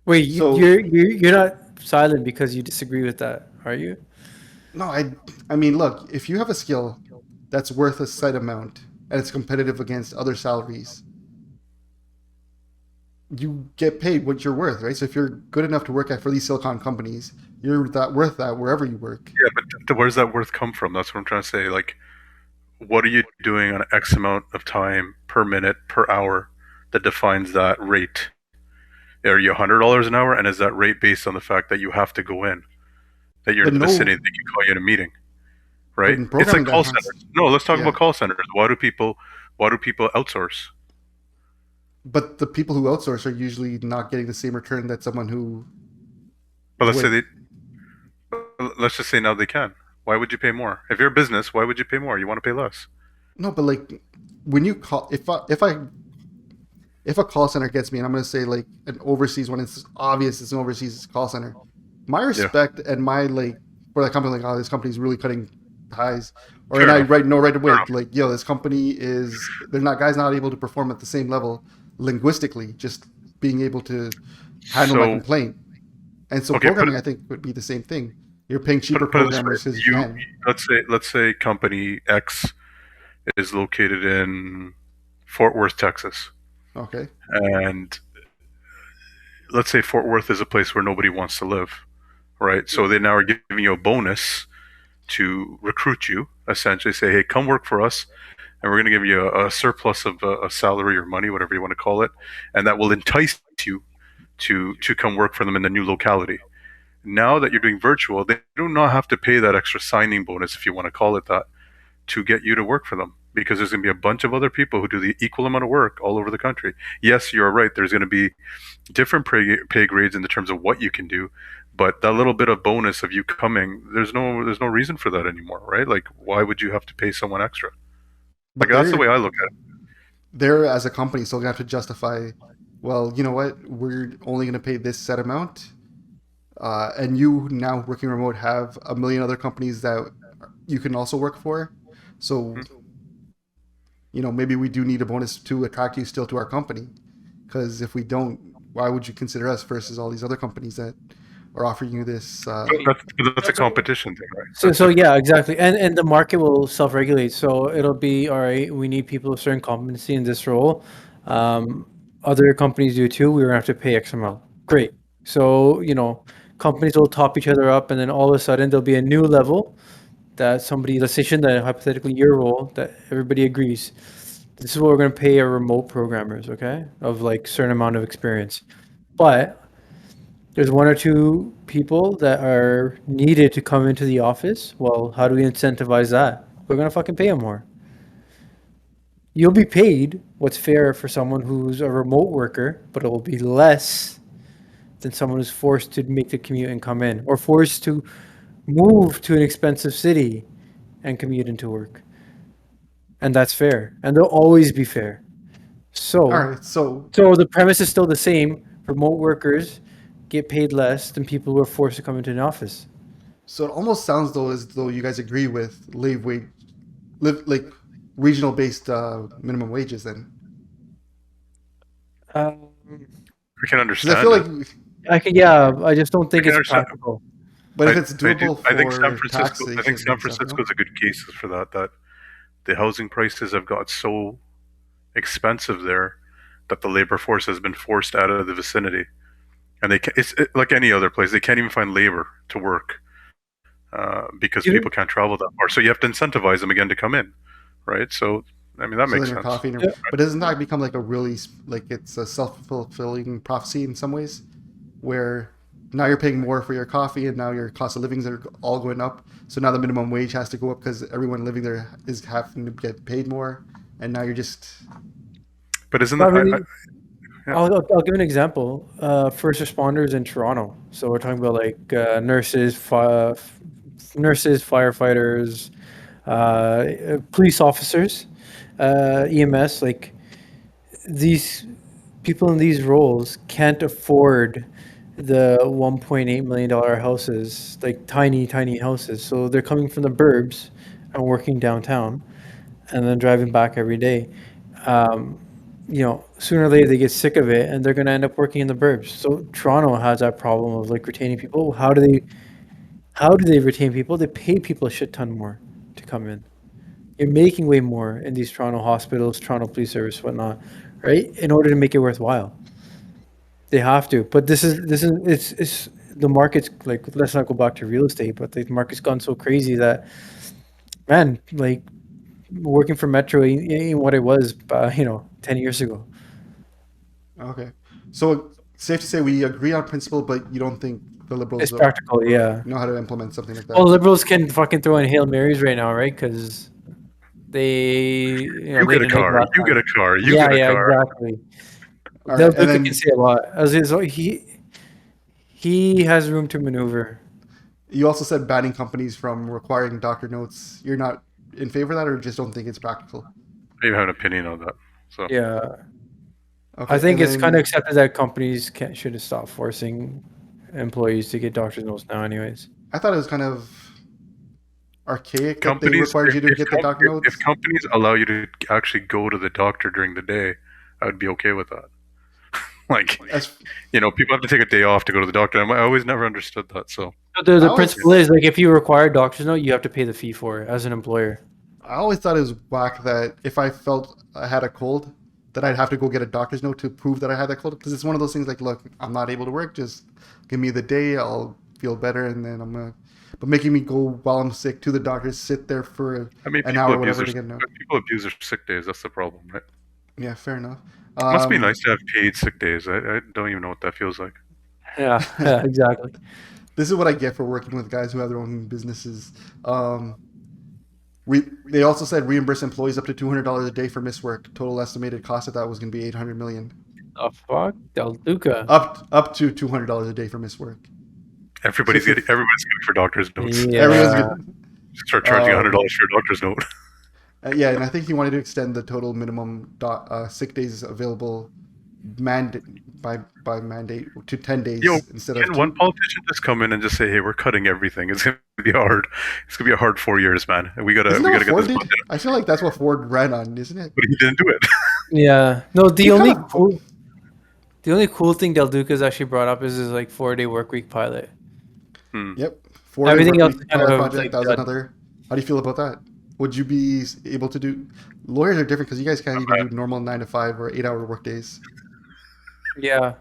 Wait, So- you're not silent because you disagree with that, are you? no? I mean, look, if you have a skill that's worth a set amount and it's competitive against other salaries, you get paid what you're worth, right? So if you're good enough to work at for these silicon companies, you're worth that wherever you work. Yeah, but where's that worth come from? That's what I'm trying to say. Like, what are you doing on X amount of time per minute per hour that defines that rate? Are you $100 an hour, and is that rate based on the fact that you have to go in, that you're But in the no- vicinity, they can call you in a meeting, right? in It's like programming, call that has- centers. No, let's talk Yeah. about call centers. Why do people outsource? But the people who outsource are usually not getting the same return that someone who. But let's say Wait. let's just say now they can. Why would you pay more? If you're a business, why would you pay more? You want to pay less. No, but like when you call, if a call center gets me, and I'm going to say like an overseas one, it's obvious it's an overseas call center. My respect and my like for that company, like, oh, this company's really cutting ties, or Fair and I enough. right away, Fair enough. like, yo, this company is they're not guys not able to perform at the same level linguistically, just being able to handle my So- complaint. And so Okay, programming, I think, would be the same thing. You're paying cheaper Put it this way. programmers because you can. Let's say company X is located in Fort Worth, Texas, Okay. and let's say Fort Worth is a place where nobody wants to live, right? So they now are giving you a bonus to recruit you, essentially say, hey, come work for us, and we're going to give you a surplus of a salary or money, whatever you want to call it, and that will entice you to come work for them in the new locality. Now that you're doing virtual, they do not have to pay that extra signing bonus, if you want to call it that, to get you to work for them, because there's going to be a bunch of other people who do the equal amount of work all over the country. Yes, you're right. There's going to be different pay grades in the terms of what you can do, but that little bit of bonus of you coming, there's no reason for that anymore, right? Like, why would you have to pay someone extra? Like, that's the way I look at it. they're as a company still gonna have to justify. Well, you know what? We're only gonna pay this set amount, and you now working remote have a million other companies that you can also work for. So maybe we do need a bonus to attract you still to our company. Because if we don't, why would you consider us versus all these other companies that are offering you this? That's a competition thing, right? So yeah, exactly. And the market will self-regulate. So it'll be, all right, we need people of certain competency in this role. Other companies do too. We're gonna have to pay X amount. Great. So, companies will top each other up, and then all of a sudden there'll be a new level that somebody, let's say, that hypothetically your role, that everybody agrees. This is what we're gonna pay our remote programmers, okay? Of like certain amount of experience. But there's one or two people that are needed to come into the office. Well, how do we incentivize that? We're gonna fucking pay them more. You'll be paid what's fair for someone who's a remote worker, but it will be less than someone who's forced to make the commute and come in, or forced to move to an expensive city and commute into work. And that's fair. And they'll always be fair. So, All right, so the premise is still the same. Remote workers get paid less than people who are forced to come into an office. it almost sounds though as though you guys agree with like regional based minimum wages. Then Um, We can because understand. I feel like, I can, yeah. I just don't think I can it's understand. practical. but if it's doable I think for San Francisco. taxation I think San and stuff, Francisco no? is a good case for that. That the housing prices have got so expensive there that the labor force has been forced out of the vicinity, and it's like any other place. They can't even find labor to work because Even- people can't travel that far. So you have to incentivize them again to come in, right? So I mean that So makes then your sense. coffee, Yeah. but doesn't that become like a really like it's a self fulfilling prophecy in some ways, where now you're paying more for your coffee and now your cost of livings are all going up. So now the minimum wage has to go up because everyone living there is having to get paid more, and now you're just But isn't Not that really. yeah. I'll give an example. First responders in Toronto. So we're talking about like nurses, firefighters, police officers, EMS. Like these people in these roles can't afford the $1.8 million houses, like tiny houses. So they're coming from the burbs and working downtown, and then driving back every day. Um, Sooner or later they get sick of it and they're going to end up working in the burbs. So Toronto has that problem of like retaining people. How do they retain people? They pay people a shit ton more to come in. You're making way more in these Toronto hospitals, Toronto Police Service, whatnot, right? In order to make it worthwhile, they have to. But it's the market's like, let's not go back to real estate, but the market's gone so crazy that, man, like working for Metro ain't what it was, 10 years ago. okay. So safe to say we agree on principle, but you don't think the liberals It's practical, yeah. know how to implement something like that. Well, liberals can fucking throw in Hail Marys right now, right? Because they, You laid get a an egg car. last You time. get a car. You Yeah, get a yeah, car. exactly. All Del right, and Duca then can say a lot. He has room to maneuver. you also said banning companies from requiring doctor notes. You're not in favor of that, or just don't think it's practical? I even have an opinion on that. So Yeah, Okay, I think and it's kind of then accepted that companies should have stopped forcing employees to get doctor's notes now, anyways. I thought it was kind of archaic that they companies, required you to get the doctor if notes. companies allow you to actually go to the doctor during the day, I would be okay with that. Like, As people have to take a day off to go to the doctor. I always never understood that. So The I always- principle is like if you require doctor's note, you have to pay the fee for it as an employer. I always thought it was whack that if I felt I had a cold, that I'd have to go get a doctor's note to prove that I had that cold. Because it's one of those things like, look, I'm not able to work. Just give me the day. I'll feel better, and then I'm gonna. But making me go while I'm sick to the doctor, sit there for I mean, an hour, whatever, to get a note. people abuse their sick days. That's the problem, right? Yeah, fair enough. It must be nice to have paid sick days. I don't even know what that feels like. Yeah, yeah, exactly. This is what I get for working with guys who have their own businesses. They also said reimburse employees up to $200 a day for missed work. Total estimated cost of that was going to be $800 million. The fuck, Del Duca. Up to $200 a day for missed work. Everybody's getting for doctor's notes. Yeah. Everyone's good. Start charging Um, $100 for a doctor's note. Yeah, and I think he wanted to extend the total minimum sick days available mandate by mandate to 10 Yo, days instead of can one 2. politician just come in and just say, "Hey, we're cutting everything"? It's gonna be hard. It's gonna be a hard 4 years, man. Isn't We that what gotta get Ford this did? budget, I feel like that's what Ford ran on, isn't it? but he didn't do it. Yeah. No, He kind of. the only cool thing Del Duca's actually brought up is his like 4-day work week pilot. Yep. 4-day Everything work else is week kind pilot of project. like That was done. another. How do you feel about that? Would you be able to do? Lawyers are different because you guys can't even do normal 9 to 5 or 8-hour work days. Yeah.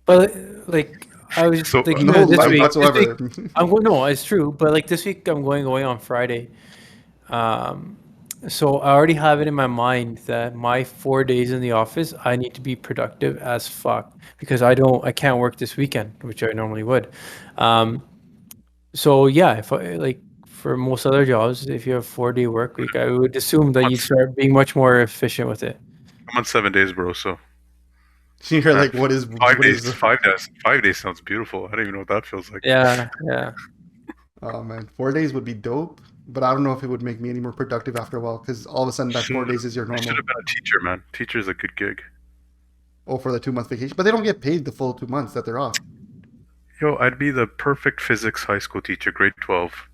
But like I was So like No even this life week. This week whatsoever. I'm going. No, it's true. But like this week I'm going away on Friday. So I already have it in my mind that my 4 days in the office, I need to be productive as fuck because I can't work this weekend, which I normally would. So yeah, if I like for most other jobs, if you have 4-day work week, I would assume that you'd start being much more efficient with it. I'm on 7 days, bro. So You're like, what is 5 days. the? 5 days. 5 days sounds beautiful. I don't even know what that feels like. Yeah, yeah. Oh man, 4 days would be dope, but I don't know if it would make me any more productive after a while because all of a sudden that 4 days is your I should normal. have been a teacher, man. Teacher's a good gig. Oh, for the 2 month vacation, but they don't get paid the full 2 months that they're off. Yo, I'd be the perfect physics high school teacher, grade 12.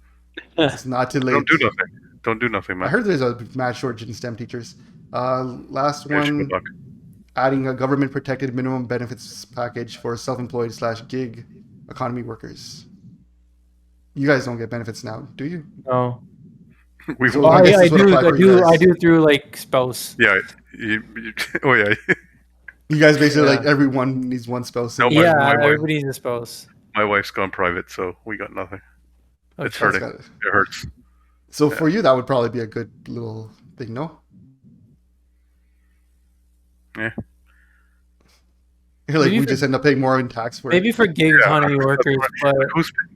It's not too late. Don't do nothing. Don't do nothing, man. I heard there's a mad shortage in STEM teachers. Last Yeah, one, good luck. adding a government protected minimum benefits package for self-employed / gig economy workers. You guys don't get benefits now, do you? No. We've So Oh, I guess I this would do. apply I for you do. I guys. do through like spouse. yeah. Oh yeah. You guys basically Yeah. like everyone needs one spouse. No, and- my Yeah, wife- everybody's a spouse. My wife's gone private, so we got nothing. It's Okay. hurting. That's got it. It hurts. So for you, that would probably be a good little thing, no? Yeah. You're like, Maybe we for- just end up paying more in tax for it. Maybe for gig economy workers, but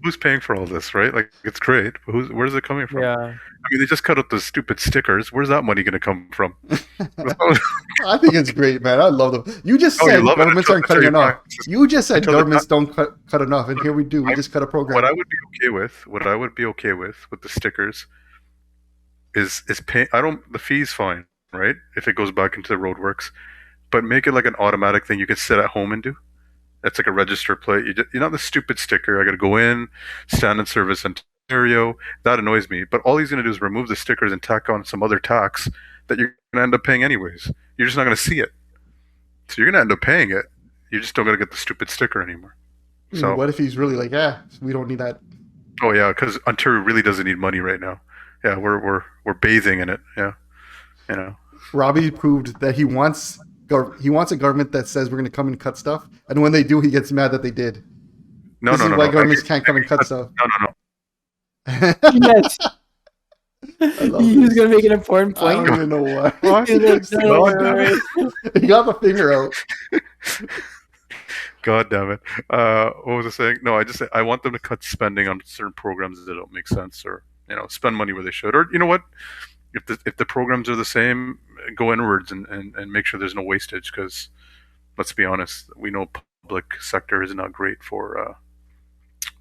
Who's paying for all this, right? Like, it's great, but where's it coming from? yeah. I mean, they just cut out those stupid stickers. Where's that money going to come from? I think it's great, man. I love them. You just Oh, you said love it? governments aren't Until cutting you enough. practice. You just said Until the governments don't cut enough, and here we do. We just cut a program. What I would be okay with the stickers is pay. I don't. The fee's fine, right? If it goes back into the roadworks, but make it like an automatic thing you can sit at home and do. That's like a register plate. You're not the stupid sticker. I got to go in, stand in service Ontario. That annoys me. But all he's going to do is remove the stickers and tack on some other tax that you're going to end up paying anyways. You're just not going to see it. So you're going to end up paying it. You just don't going to get the stupid sticker anymore. So What if he's really like, yeah, we don't need that? oh yeah, because Ontario really doesn't need money right now. Yeah, we're bathing in it. Yeah, you know. Robbie proved that he wants a government that says we're going to come and cut stuff, and when they do, he gets mad that they did. No, This no, is no, why no. governments can't come and cut stuff. No. Yes. love He was this. gonna make an important I point. don't even know why. What? He's like, no, God damn it. He got the finger out. God damn it. What was I saying? No, I want them to cut spending on certain programs that don't make sense, or spend money where they should, or you know what? If the programs are the same, go inwards and make sure there's no wastage. Because let's be honest, we know public sector is not great for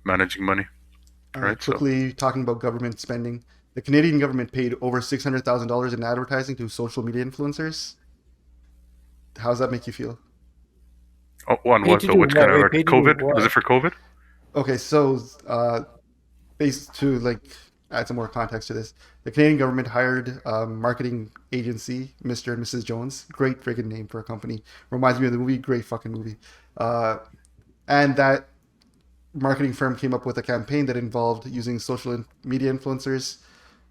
managing money. Right, Quickly talking about government spending, the Canadian government paid over $600,000 in advertising to social media influencers. How does that make you feel? Oh, on Paid what? to So do which what? kind of Wait, paid to do COVID? what? Was it for COVID? Okay, so based to like add some more context to this, the Canadian government hired a marketing agency, Mr. and Mrs. Jones. Great friggin' name for a company. Reminds me of the movie. Great fucking movie. And that marketing firm came up with a campaign that involved using social media influencers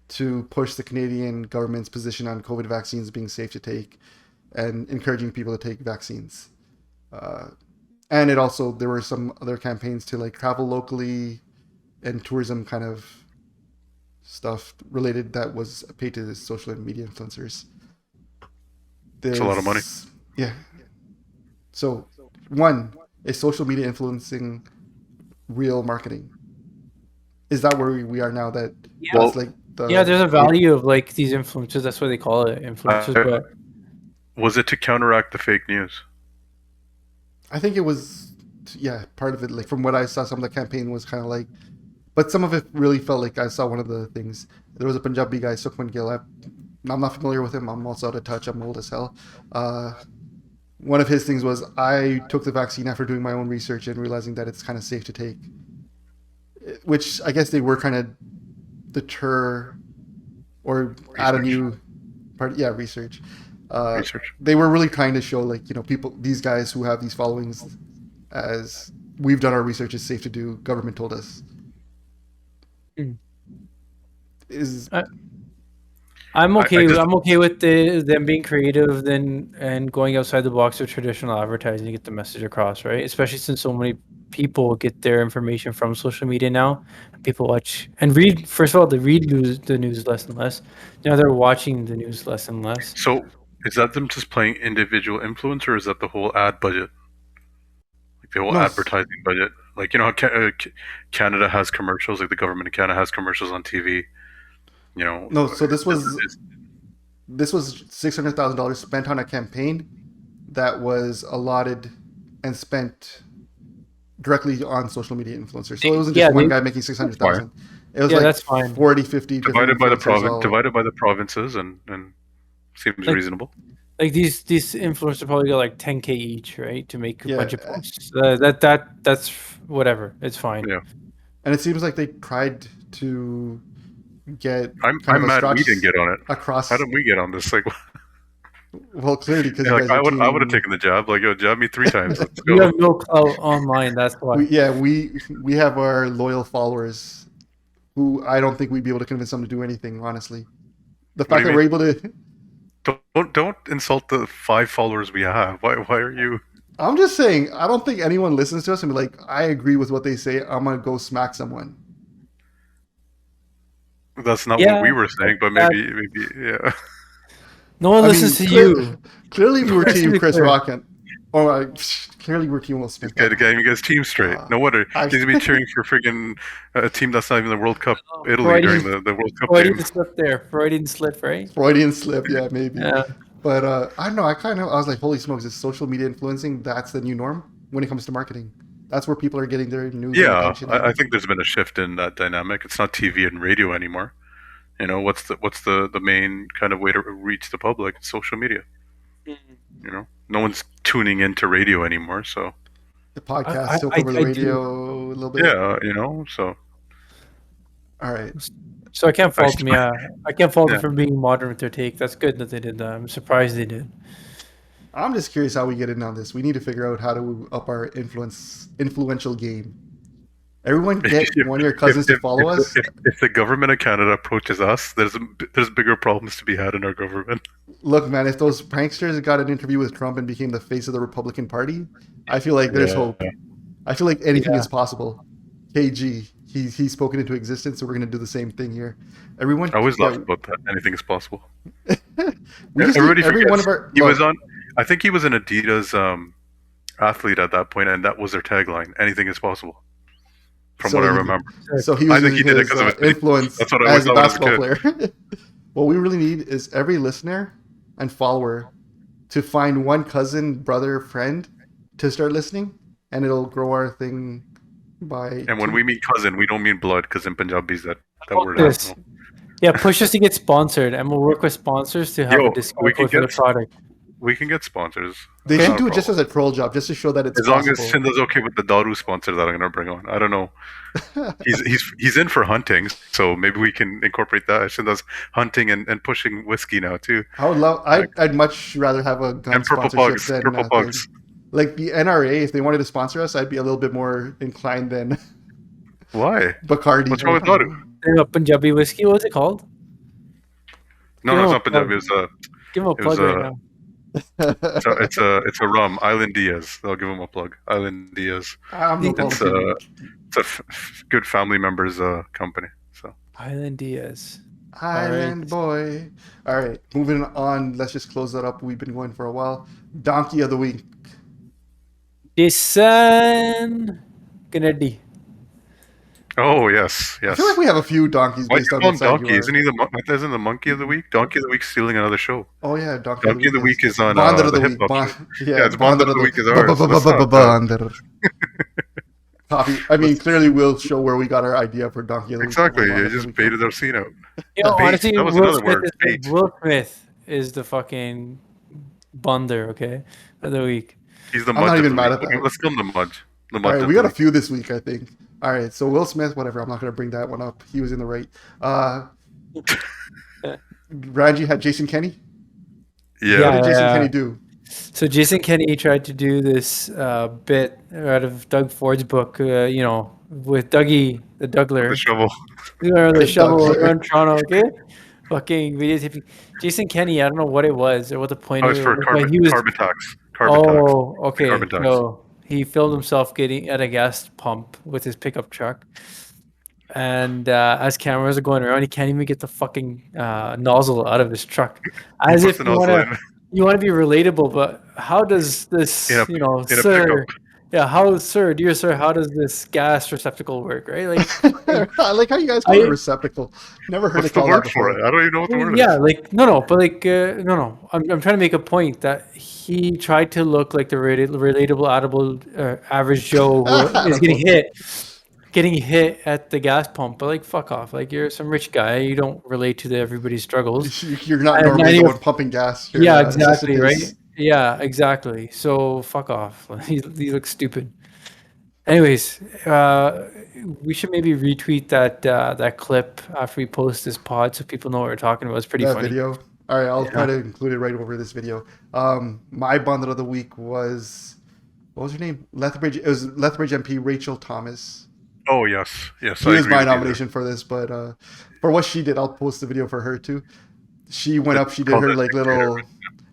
to push the Canadian government's position on COVID vaccines being safe to take and encouraging people to take vaccines. And there were some other campaigns to like travel locally and tourism kind of stuff related that was paid to the social media influencers. It's a lot of money. Yeah. So, one, is social media influencing real marketing? Is that where we are now? That that's like the Yeah, there's a value of like these influencers. That's what they call it, influencers. But Was it to counteract the fake news? I think it was, part of it. Like from what I saw, some of the campaign was kind of like, but some of it really felt like I saw one of the things. There was a Punjabi guy, Sukhman Gill. I'm not familiar with him. I'm also out of touch. I'm old as hell. One of his things was I took the vaccine after doing my own research and realizing that it's kind of safe to take, which I guess they were trying to deter or add a Research. new part. Yeah, research. Research. They were really trying to show, like, people, these guys who have these followings, as we've done our research, it's safe to do. Government told us. Mm. Is I'm okay. just- I'm okay with them being creative and going outside the box of traditional advertising to get the message across, right? Especially since so many people get their information from social media now. People watch and read. First of all, they read the news less and less. Now they're watching the news less and less. So is that them just playing individual influence, or is that the whole ad budget, like the whole No, advertising budget? Like, how Canada has commercials, like the government of Canada has commercials on TV. no. So this was $600,000 spent on a campaign that was allotted and spent directly on social media influencers. So it wasn't just one guy making 600,000. It was Yeah, like that's fine. 40, 50 divided by the province, all. divided by the provinces, and seems Like- reasonable. Like these influencers probably got like 10K each, right, to make a Yeah. bunch of posts. That's whatever. It's fine. Yeah. And it seems like they tried to get I'm kind of a mad we straw- didn't get on it. across. How did we get on this? Like, Well, clearly because like you guys I would have taken the jab. Like, yo, jab me 3 times. Let's You go. have no clout online. That's why. we have our loyal followers who I don't think we'd be able to convince them to do anything, honestly. The What fact do that you we're able to... Don't insult the 5 followers we have. Why are you? I'm just saying, I don't think anyone listens to us and be like, I agree with what they say. I'm going to go smack someone. That's not Yeah. what we were saying, but maybe yeah. No one I listens mean, to you. Clearly we were Let's team be Chris clear. Rock. Clearly we're team Will Smith. Get his team straight. No wonder I- he's gonna be cheering for friggin' a team that's not even the World Cup Italy Freudian- during the World Cup Freudian game. slip there. Freudian slip, right? Freudian slip, yeah, maybe. Yeah. But I don't know. I was like, holy smokes, is social media influencing? That's the new norm when it comes to marketing. That's where people are getting their news. and Yeah, attention. I think there's been a shift in that dynamic. It's not TV and radio anymore. What's the main kind of way to reach the public? It's social media. No one's tuning into radio anymore, so The podcast I- took I- over the I radio a little bit. yeah, so All right. So I can't fault them. Nice. Yeah, I can't fault Yeah. them for being modern with their take. That's good that they did that. I'm surprised they did. I'm just curious how we get in on this. We need to figure out how to up our influential game. Everyone get one of your cousins to follow us. If the government of Canada approaches us, there's bigger problems to be had in our government. Look, man, if those pranksters got an interview with Trump and became the face of the Republican Party, I feel like there's Yeah. hope. I feel like anything Yeah. is possible. KG, he's spoken into existence, so we're gonna do the same thing here. Everyone, I always yeah, laugh about that. Anything is possible. we just Everybody need every forgets one of our. he was look, on. I think he was an Adidas athlete at that point, and that was their tagline: "Anything is possible." From So what I he- remember. So he was I think he using did it his 'cause of his- influence that's what I as a always thought basketball when I player. What we really need is every listener and follower to find one cousin, brother, friend to start listening, and it'll grow our thing by. And when we mean cousin, we don't mean blood, because in Punjabi that word. Yes. I don't know. Yeah, push us to get sponsored, and we'll work with sponsors to have Yo, a discount we can code for the get- product. We can get sponsors. They That's should not do a it just as problem. a troll job, just to show that it's As long possible. as Shinda's okay with the Daru sponsor that I'm gonna bring on. I don't know. He's in for hunting, so maybe we can incorporate that. Shinda's hunting and pushing whiskey now too. I would love. I'd much rather have a gun And purple sponsorship pugs. than Purple pugs. like the NRA. If they wanted to sponsor us, I'd be a little bit more inclined than Why? Bacardi. What's wrong with Daru? Punjabi whiskey, what was it called? No, Give it's him not a Punjabi. plug. It's a Give him a It was, plug right now. it's a rum. Island Diaz. I'll give him a plug. Island Diaz. I'm no It's problem. it's a good family member's company. So Island Diaz. Island boy. All right, moving on. Let's just close that up. We've been going for a while. Donkey of the week. Jason Kennedy. oh yes, I yes. feel like we have a few donkeys Why do based you on call what him side you Donkey? are. Isn't he isn't the Monkey of the Week? Donkey of the Week stealing another show. Oh yeah, Donkey Donkey of the Week is on Bonder of the the Hip Week. Hop show. Yeah, Yeah, it's Bonder of the Week is ours. That's not, Bonder. copy. I mean, clearly we'll show where we got our idea for Donkey of the Week. Exactly. Hold on, You let me just look baited up. our scene out. You know, Bait. honestly, That was Will another Smith word. Bait. Will Smith is the fucking bundler, okay, of the week. He's the I'm mud not of even the mad week. at that. Let's give him the mud. The All mud right, of we the got a week. few this week, I think. All right, so Will Smith, whatever. I'm not going to bring that one up. He was in the right. Ranji had Jason Kenny. Yeah. What did Jason Yeah. Kenny do? So Jason Kenney tried to do this bit out of Doug Ford's book, with Dougie the Dougler. The shovel. Or the shovel Dougler. around Toronto, okay? Fucking videotaping. Jason Kenney, I don't know what it was or what the point Oh, of it's it for was, carbon, but he was. carbon tax. Carbon tax. Oh, okay. Carbon tax. So he filmed himself getting at a gas pump with his pickup truck. And as cameras are going around, he can't even get the fucking nozzle out of his truck. He As puts if the nozzle in. you want to be relatable, but how does this, In a sir? pickup. Yeah, dear sir, how does this gas receptacle work, right? Like, I like how you guys call it I- receptacle. Never heard What's it the called word that for before. it? I don't even know what the word yeah, is. like but no. I'm trying to make a point that he tried to look like the relatable, average Joe who is getting hit at the gas pump. But like, fuck off! Like, you're some rich guy. You don't relate to everybody's struggles. You're not And normally then the you're- one pumping gas. You're Yeah, the assistant exactly, right? is. Yeah, exactly. So fuck off. He looks stupid. Anyways, we should maybe retweet that clip after we post this pod so people know what we're talking about. It's pretty That funny. video. All right, I'll Yeah. try to include it right over this video. My bundle of the week was, what was her name? Lethbridge. It was Lethbridge MP Rachael Thomas. Oh, yes. Yes, She I was agree my with you there. nomination for this, but for what she did, I'll post the video for her too. She went up. She did Called her it like Dictator. little.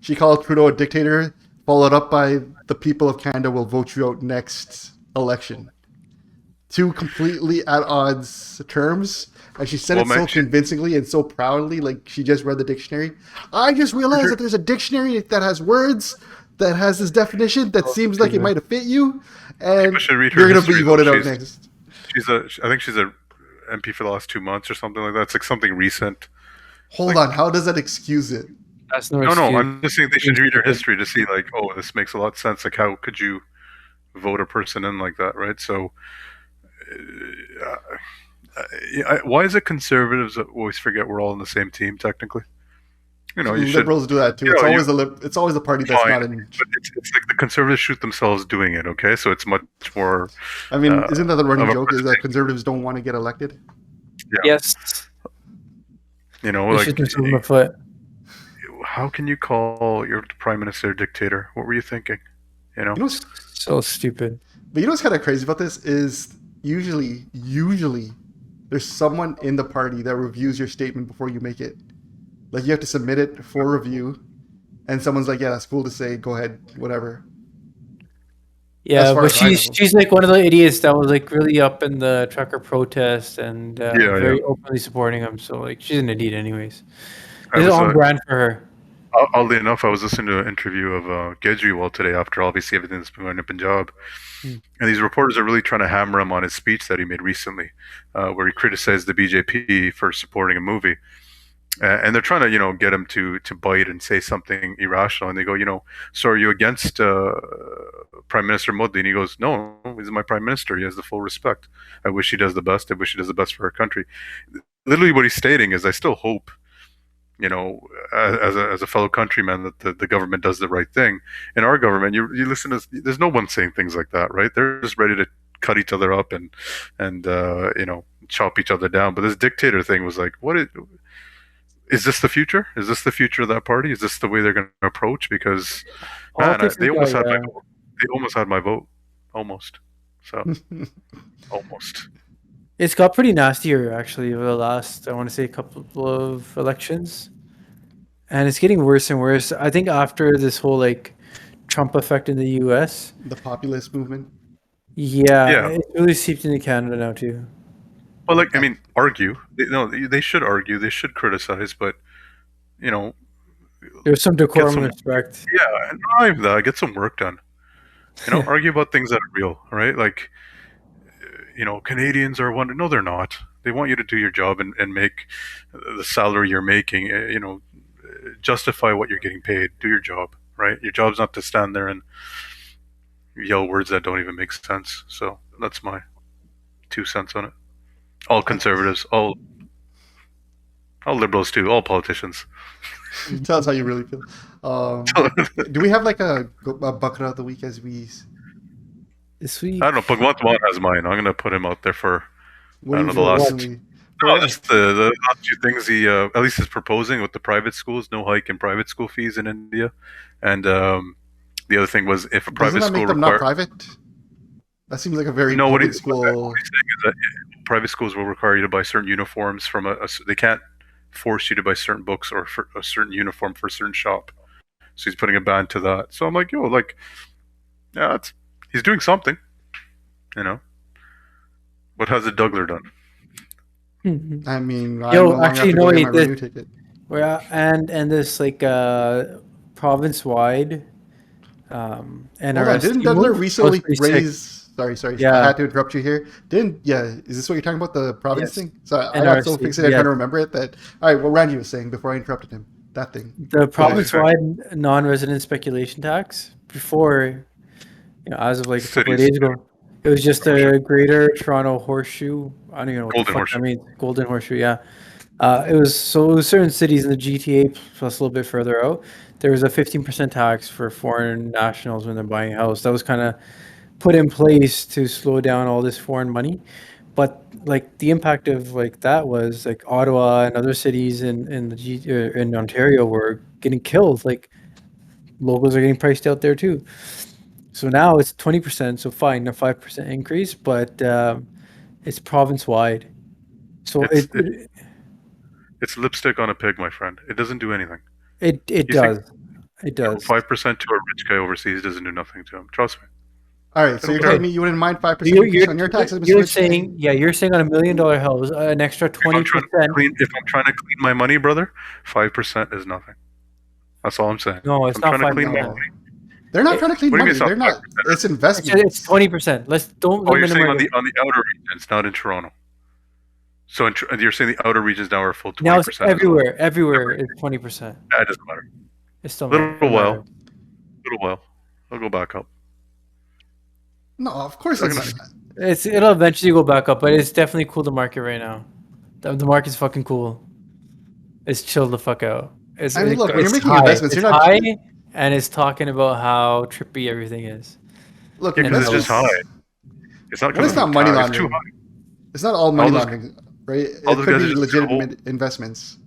She called Trudeau a dictator, followed up by the people of Canada will vote you out next election. Two completely at odds terms, and she said Well, it so man, she- convincingly and so proudly, like she just read the dictionary. I just realized that there's a dictionary that has words that has this definition that seems like it might have fit you, and People should read her you're gonna be history, voted though. out next. I think she's a MP for the last 2 months or something like that. It's like something recent. Hold on, how does that excuse it? That's no No, excuse. I'm just saying they should read her history to see, like, oh, this makes a lot of sense. Like, how could you vote a person in like that, right? So, why is it conservatives that always forget we're all on the same team, technically? You know, you should. Liberals do that too. you It's know, always it's always the party that's Fine. not in. But it's like the conservatives shoot themselves doing it, okay? So it's much more. I mean, isn't that the running of a joke? Is that mistake. conservatives don't want to get elected? Yes, You know, they like, shoot themselves in the foot. how can you call your prime minister a dictator? What were you thinking? You know? You know, what's, So stupid. but you know what's kind of crazy about this is usually there's someone in the party that reviews your statement before you make it. Like you have to submit it for review, and someone's like, "Yeah, that's cool to say. Go ahead, whatever." Yeah, As far but as I know. she's like one of the idiots that was like really up in the trucker protest and very openly supporting him. So like, she's an idiot, anyways. I It's was, on brand for her. Oddly enough, I was listening to an interview of Kejriwal today after obviously everything that's been going up in Punjab. And these reporters are really trying to hammer him on his speech that he made recently, where he criticized the BJP for supporting a movie. And they're trying to, get him to bite and say something irrational. And they go, so are you against Prime Minister Modi? And he goes, no, he's my Prime Minister. He has the full respect. I wish he does the best. I wish he does the best for our country. Literally what he's stating is, I still hope, as a fellow countryman, that the government does the right thing. In our government, you listen to, there's no one saying things like that, right? They're just ready to cut each other up and chop each other down. But this dictator thing was like, is this the future? Is this the future of that party? Is this the way they're going to approach? Because Politics they is almost like, had my vote. They almost had my vote, almost. So almost. It's got pretty nasty here, actually, over the last, I want to say, couple of elections. And it's getting worse and worse. I think after this whole, like, Trump effect in the U.S., The populist movement. Yeah. it's really seeped into Canada now, too. Well, like, I mean, argue. They should argue. They should criticize. But There's some decorum some- and respect. yeah, not even that. Get some work done. Argue about things that are real, right? Like, Canadians are wondering. No, they're not. They want you to do your job and make the salary you're making. Justify what you're getting paid. Do your job, right? Your job's not to stand there and yell words that don't even make sense. So that's my 2 cents on it. All conservatives, all liberals too, all politicians. Tell us how you really feel. Do we have like a bucket of the week as we? This week. I don't know. Pugwantamon has mine. I'm gonna put him out there for. What I do don't you know, the feel last- recently? No, just the last few things he at least is proposing with the private schools, no hike in private school fees in India, and the other thing was if a Doesn't private that school make them not require private? That seems like a very no what public he's school. saying is that private schools will require you to buy certain uniforms from they can't force you to buy certain books or for a certain uniform for a certain shop. So he's putting a ban to that. So I'm like, yo, like, yeah, he's doing something, you know. What has the Dougler done? I mean, I Yo, no longer actually, have to no, go get wait, my this- renew ticket. Well, and this like province-wide Hold NRS. on, didn't move Dougler was recently pretty sick. raise? Sorry. Yeah. I had to interrupt you here. Is this what you're talking about, the province Yes. thing? So I got so NRC, fixated on yes. trying to remember it that. All right, what Randy was saying before I interrupted him. That thing. The province-wide non-resident speculation tax before, as of like a couple of Cities. days ago, it was just a Greater Toronto Horseshoe. I don't even know what Golden the fuck Horseshoe. that means. Golden Horseshoe, yeah. It was certain cities in the GTA plus a little bit further out. There was a 15% tax for foreign nationals when they're buying a house. That was kind of put in place to slow down all this foreign money. But like the impact of like that was like Ottawa and other cities in Ontario were getting killed. Like locals are getting priced out there too. So now it's 20%. So fine, a 5% increase, but it's province wide. So It's lipstick on a pig, my friend. It doesn't do anything. it You does. It does. 5% to a rich guy overseas doesn't do nothing to him. Trust me. All right, so you're Okay. telling me you wouldn't mind 5% You're, increase on your taxes, Mr. you're Rich? saying, you're saying on $1 million house, an extra If I'm 20%. trying to clean my money, brother, 5% is nothing. That's all I'm saying. No, it's I'm not trying to clean 5%. my No. money. They're not trying to clean What do you money. mean They're not. 5%? It's investment. It's 20%. Don't Oh, you're limit saying them on the outer regions, not in Toronto. So you're saying the outer regions now are full 20%. now it's everywhere. Everywhere is 20%. That doesn't matter. It's still Little not. while. Little while. I'll go back up. No, of course They're it's gonna- It'll eventually go back up, but it's definitely cool the market right now. The market's fucking cool. It's chilled the fuck out. I mean, look, when you're it's making high. investments, it's you're not- high, and it's talking about how trippy everything is. Look, Yeah, 'cause it's investments- just high. It's not. Well, it's not coming money high. laundering. It's too high. It's not all money those- laundering, right? It all those could guys be are just legitimate investments.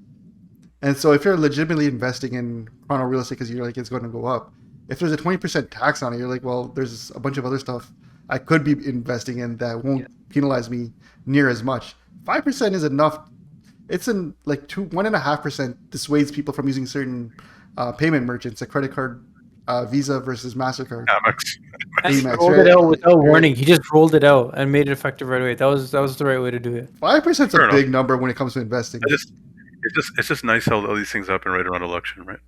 And so if you're legitimately investing in Toronto real estate because you're like it's going to go up, if there's a 20% tax on it, you're like, well, there's a bunch of other stuff I could be investing in that won't penalize me near as much. 5% is enough. It's in like 1.5% dissuades people from using certain payment merchants, a credit card, Visa versus MasterCard. Amex. And he Amex, rolled right? it out without Right. warning. He just rolled it out and made it effective right away. That was the right way to do it. 5% is Fair a enough. big number when it comes to investing. It's just nice how all these things happen right around election, right?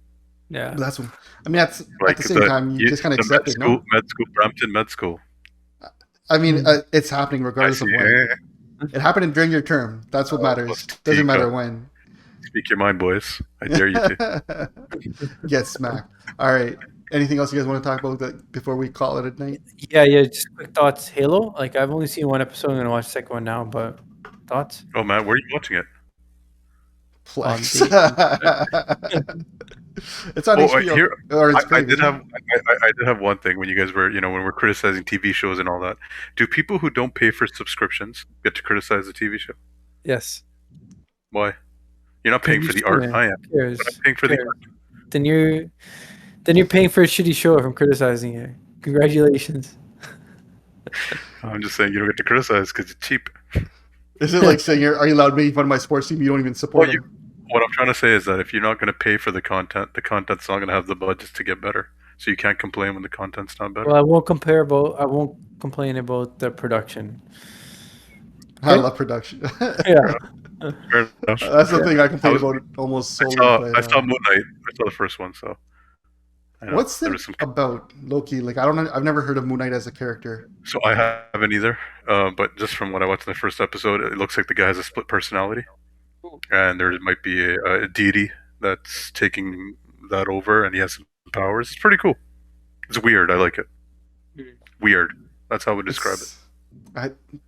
Yeah. That's, I mean, at Like the same time, you just kind of accept it, no? Med school, Brampton Med School. I mean, it's happening regardless of when. It happened during your term. That's what matters. let's Doesn't matter teacup. when. Speak your mind, boys. I dare you to. Get smacked. All right. Anything else you guys want to talk about before we call it a night? Yeah. Just quick thoughts. Halo. Like I've only seen one episode. I'm gonna watch the second one now. But thoughts? Oh man, where are you watching it? Flex. It's on Oh, HBO. here- Or it's I Crave, did isn't have it? I did have one thing when you guys were when we're criticizing TV shows and all that. Do people who don't pay for subscriptions get to criticize the TV show? Yes. Why? You're not paying for the art. I am. Who cares? But I'm paying for the Who art. cares? Then you're paying for a shitty show if I'm criticizing it. Congratulations. I'm just saying you don't get to criticize because it's cheap. Is it like saying, are you allowed making fun of my sports team? You don't even support Well, them. What I'm trying to say is that if you're not going to pay for the content's not going to have the budgets to get better. So you can't complain when the content's not better. Well, I won't complain about the production. I love production. Yeah. Fair enough. That's the thing I complain was- about almost I solely. saw, but, I saw Moon Knight. I saw the first one, so. I know, what's there it was some- about Loki? Like I've never heard of Moon Knight as a character. So I haven't either, but just from what I watched in the first episode, it looks like the guy has a split personality, and there might be a deity that's taking that over, and he has some powers. It's pretty cool. It's weird. I like it. Weird. That's how I would describe it.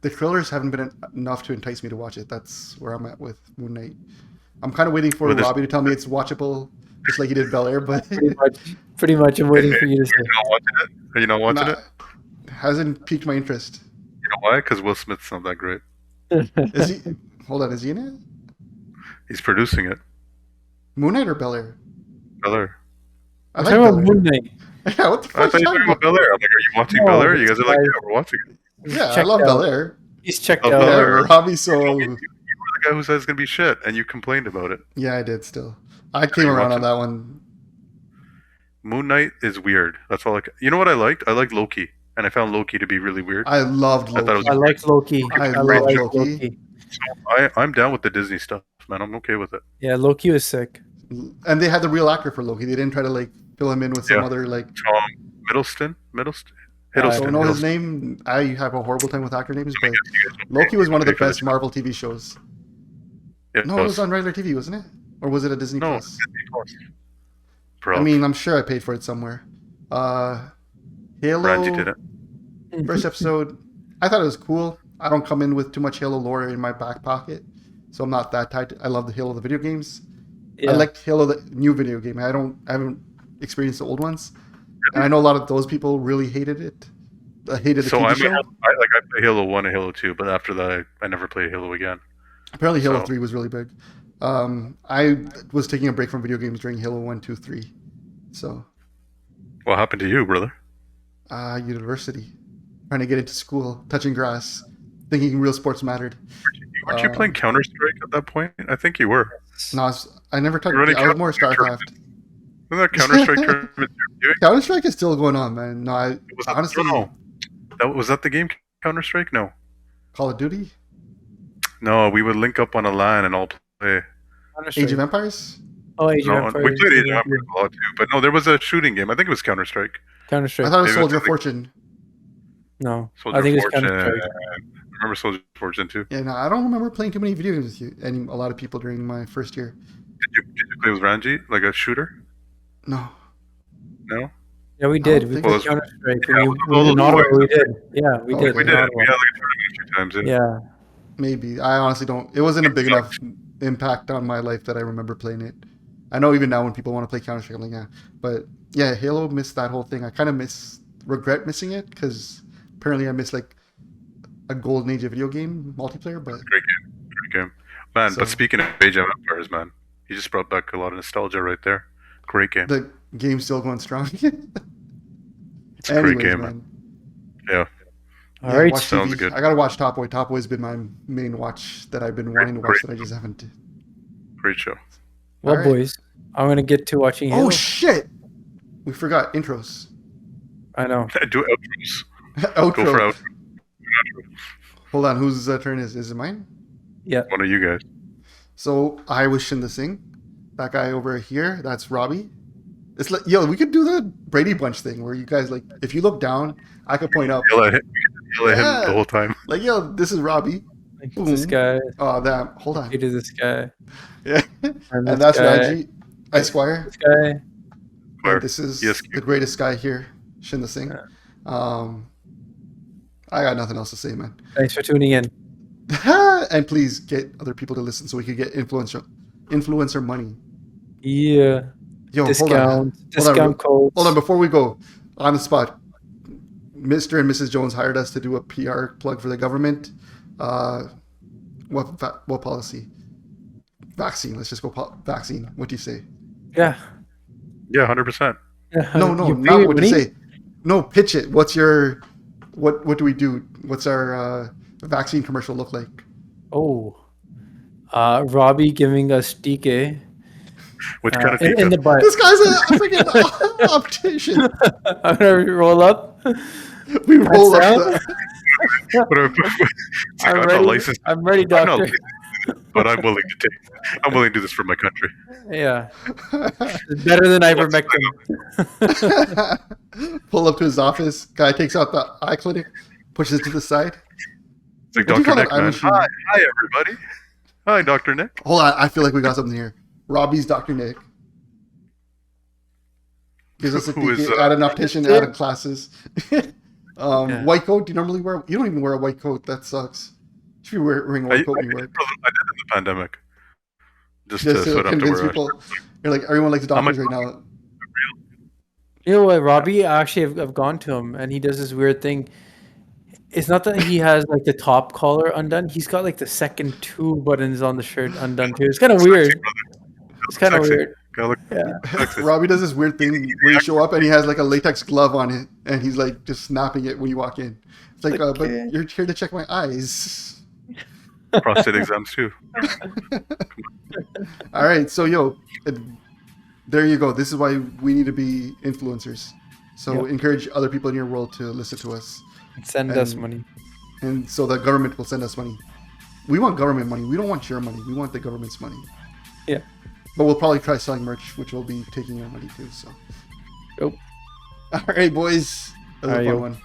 The trailers haven't been enough to entice me to watch it. That's where I'm at with Moon Knight. I'm kind of waiting for Robbie to tell me it's watchable, just like he did Bel Air, but Pretty much. I'm waiting for you to say. You're not watching it? Are you not watching it? Hasn't piqued my interest. You know why? Because Will Smith's not that great. Is he? Hold on, is he in it? He's producing it. Moon Knight or Bel Air? Bel Air. I I'm like talking Bel about Air. Moon Knight. Yeah, what the I fuck? thought you were talking about Bel Air. I'm like, are you watching Bel Air? You guys are like, yeah, we're watching it. Yeah, I checked love out. Bel Air. He's checked Oh, out. Bel Yeah, Air. Robbie's so. You were the guy who said it's gonna be shit, and you complained about it. Yeah, I did still. I came you around watch on that one. Moon Knight is weird. That's all. You know what I liked? I liked Loki, and I found Loki to be really weird. I loved I thought it Loki. I like Loki. I I love like Loki. I'm down with the Disney stuff, man. I'm okay with it. Yeah, Loki was sick. And they had the real actor for Loki. They didn't try to like fill him in with some Yeah. other like. Tom Hiddleston. I Hiddleston. don't know his Hiddleston. name. I have a horrible time with actor names, but You guys Loki was one of the pay for best Marvel TV shows. Yeah, No, it was on regular TV, wasn't it? Or was it a Disney No, Plus? Disney Plus. I Bro, mean, I'm sure I paid for it somewhere. Halo. Randy did it. First episode, I thought it was cool. I don't come in with too much Halo lore in my back pocket, so I'm not that tied. I love the Halo the video games. Yeah. I liked Halo the new video game. I haven't experienced the old ones, and I know a lot of those people really hated it. Hated the So TV I show. play Halo 1 and Halo 2, but after that I never played Halo again. Apparently, Halo so- 3 was really big. I was taking a break from video games during Halo 1, 2, 3. So, What happened to you, brother? university, trying to get into school, touching grass, thinking real sports mattered. Weren't you playing Counter Strike at that point? I think you were. No, I never touched. You're running I was more Counter- StarCraft. Wasn't that Counter Strike tournament you were doing? Counter Strike is still going on, man. No, honestly, no. Was that the game Counter Strike? No. Call of Duty, No, we would link up on a LAN and all play. Age of Empires. Oh, Age of No, Empires. we played Age of Empires a lot too, but no, there was a shooting game. I think it was Counter Strike. Counter I Strike. thought it was Maybe Soldier of that's Fortune. No, Soldier I think it's Fortune. Counter Strike. I remember Soldier of Fortune too. Yeah, no, I don't remember playing too many video games with you and a lot of people during my first year. Did you play with Ranji, like a shooter? No, No. Yeah, we I did. don't We think played so. Counter Strike. Yeah, We with were all in the Ottawa. boys. We did. Yeah, we Oh, did. We in did. We had Ottawa. like a tournament a few times. Yeah. maybe. I honestly don't. It wasn't a big enough impact on my life that I remember playing it. I know even now when people want to play Counter Strike, I'm like, yeah. But yeah, Halo missed that whole thing. I kind of regret missing it because apparently I missed like a golden age of video game multiplayer. But Great game. Great game. Man, So- but speaking of Age of Empires, man, you just brought back a lot of nostalgia right there. Great game. the game's still going strong. It's a great game, man. Yeah. All right. watch Sounds TV. good. I gotta watch Top Boy. Top Boy's been my main watch that I've been wanting to watch that I just haven't. Great show. Well, All right. boys, I'm gonna get to watching Halo. Oh shit! We forgot intros. I know. Do outros. Outro. Go for outro. Hold on, whose turn is it mine? Yeah. One of you guys. So I was Shin the Sing. That guy over here, that's Robbie. It's like, yo, we could do the Brady Bunch thing where you guys like, if you look down, I could point up, Yell at him, yell at Yeah. him the whole time. like, yo, this is Robbie. Like, this Boom. guy. Oh, that. Hold on. Hated this guy. Yeah, And and that's guy. Ranji, Esquire. This guy. Where? This is Yes. the greatest guy here, Shin the Sing. I got nothing else to say, man. Thanks for tuning in. And please get other people to listen so we could get influencer money. Yeah. Yo, Discount. Hold Discount on. codes. Hold on, before we go, on the spot, Mr. and Mrs. Jones hired us to do a PR plug for the government. What policy? Vaccine. Let's just go vaccine. What do you say? Yeah. Yeah, 100%. No, You not pay what do you money? say. No, pitch it. What's your what do we do? What's our vaccine commercial look like? Oh. Robbie giving us DK Which kind of in the butt. This guy's a freaking optician. I'm gonna roll up. We roll up. down? It's like, I'm I'm ready. not licensed, I'm ready, I'm not doctor. licensed, but I'm willing to take. I'm willing to do this for my country. Yeah. It's better than ivermectin. Pull up to his office. Guy takes out the eye clinic, pushes it to the side. It's like What do you Dr. call Nick, it? Eye man. machine? Hi, everybody. Hi, Dr. Nick. Hold on, I feel like we got something here. Robbie's Dr. Nick. Gives us a Who is, peek at an optician out of classes. Yeah. White coat. Do you normally wear? You don't even wear a white coat. That sucks. If you wearing a white coat, when you work. I did in the pandemic. Just Just so I to don't have to convince wear people. You're like, everyone likes How much- doctors right now. You know what, Robbie? Actually, I've gone to him, and he does this weird thing. It's not that he has like the top collar undone. He's got like the second two buttons on the shirt undone too. It's kind of weird. It's kind of Sexy. weird. Gotta look Yeah. sexy. Robbie does this weird thing where you show up and he has like a latex glove on it, and he's like just snapping it when you walk in. It's like, but Okay. you're here to check my eyes. Prostate exams too. All right, so there you go. This is why we need to be influencers. So Yeah. encourage other people in your world to listen to us, Send us money. and so the government will send us money. We want government money. We don't want your money. We want the government's money. Yeah. But we'll probably try selling merch, which will be taking your money too. So. Yep. All right, boys. That was All a right, fun yo. one.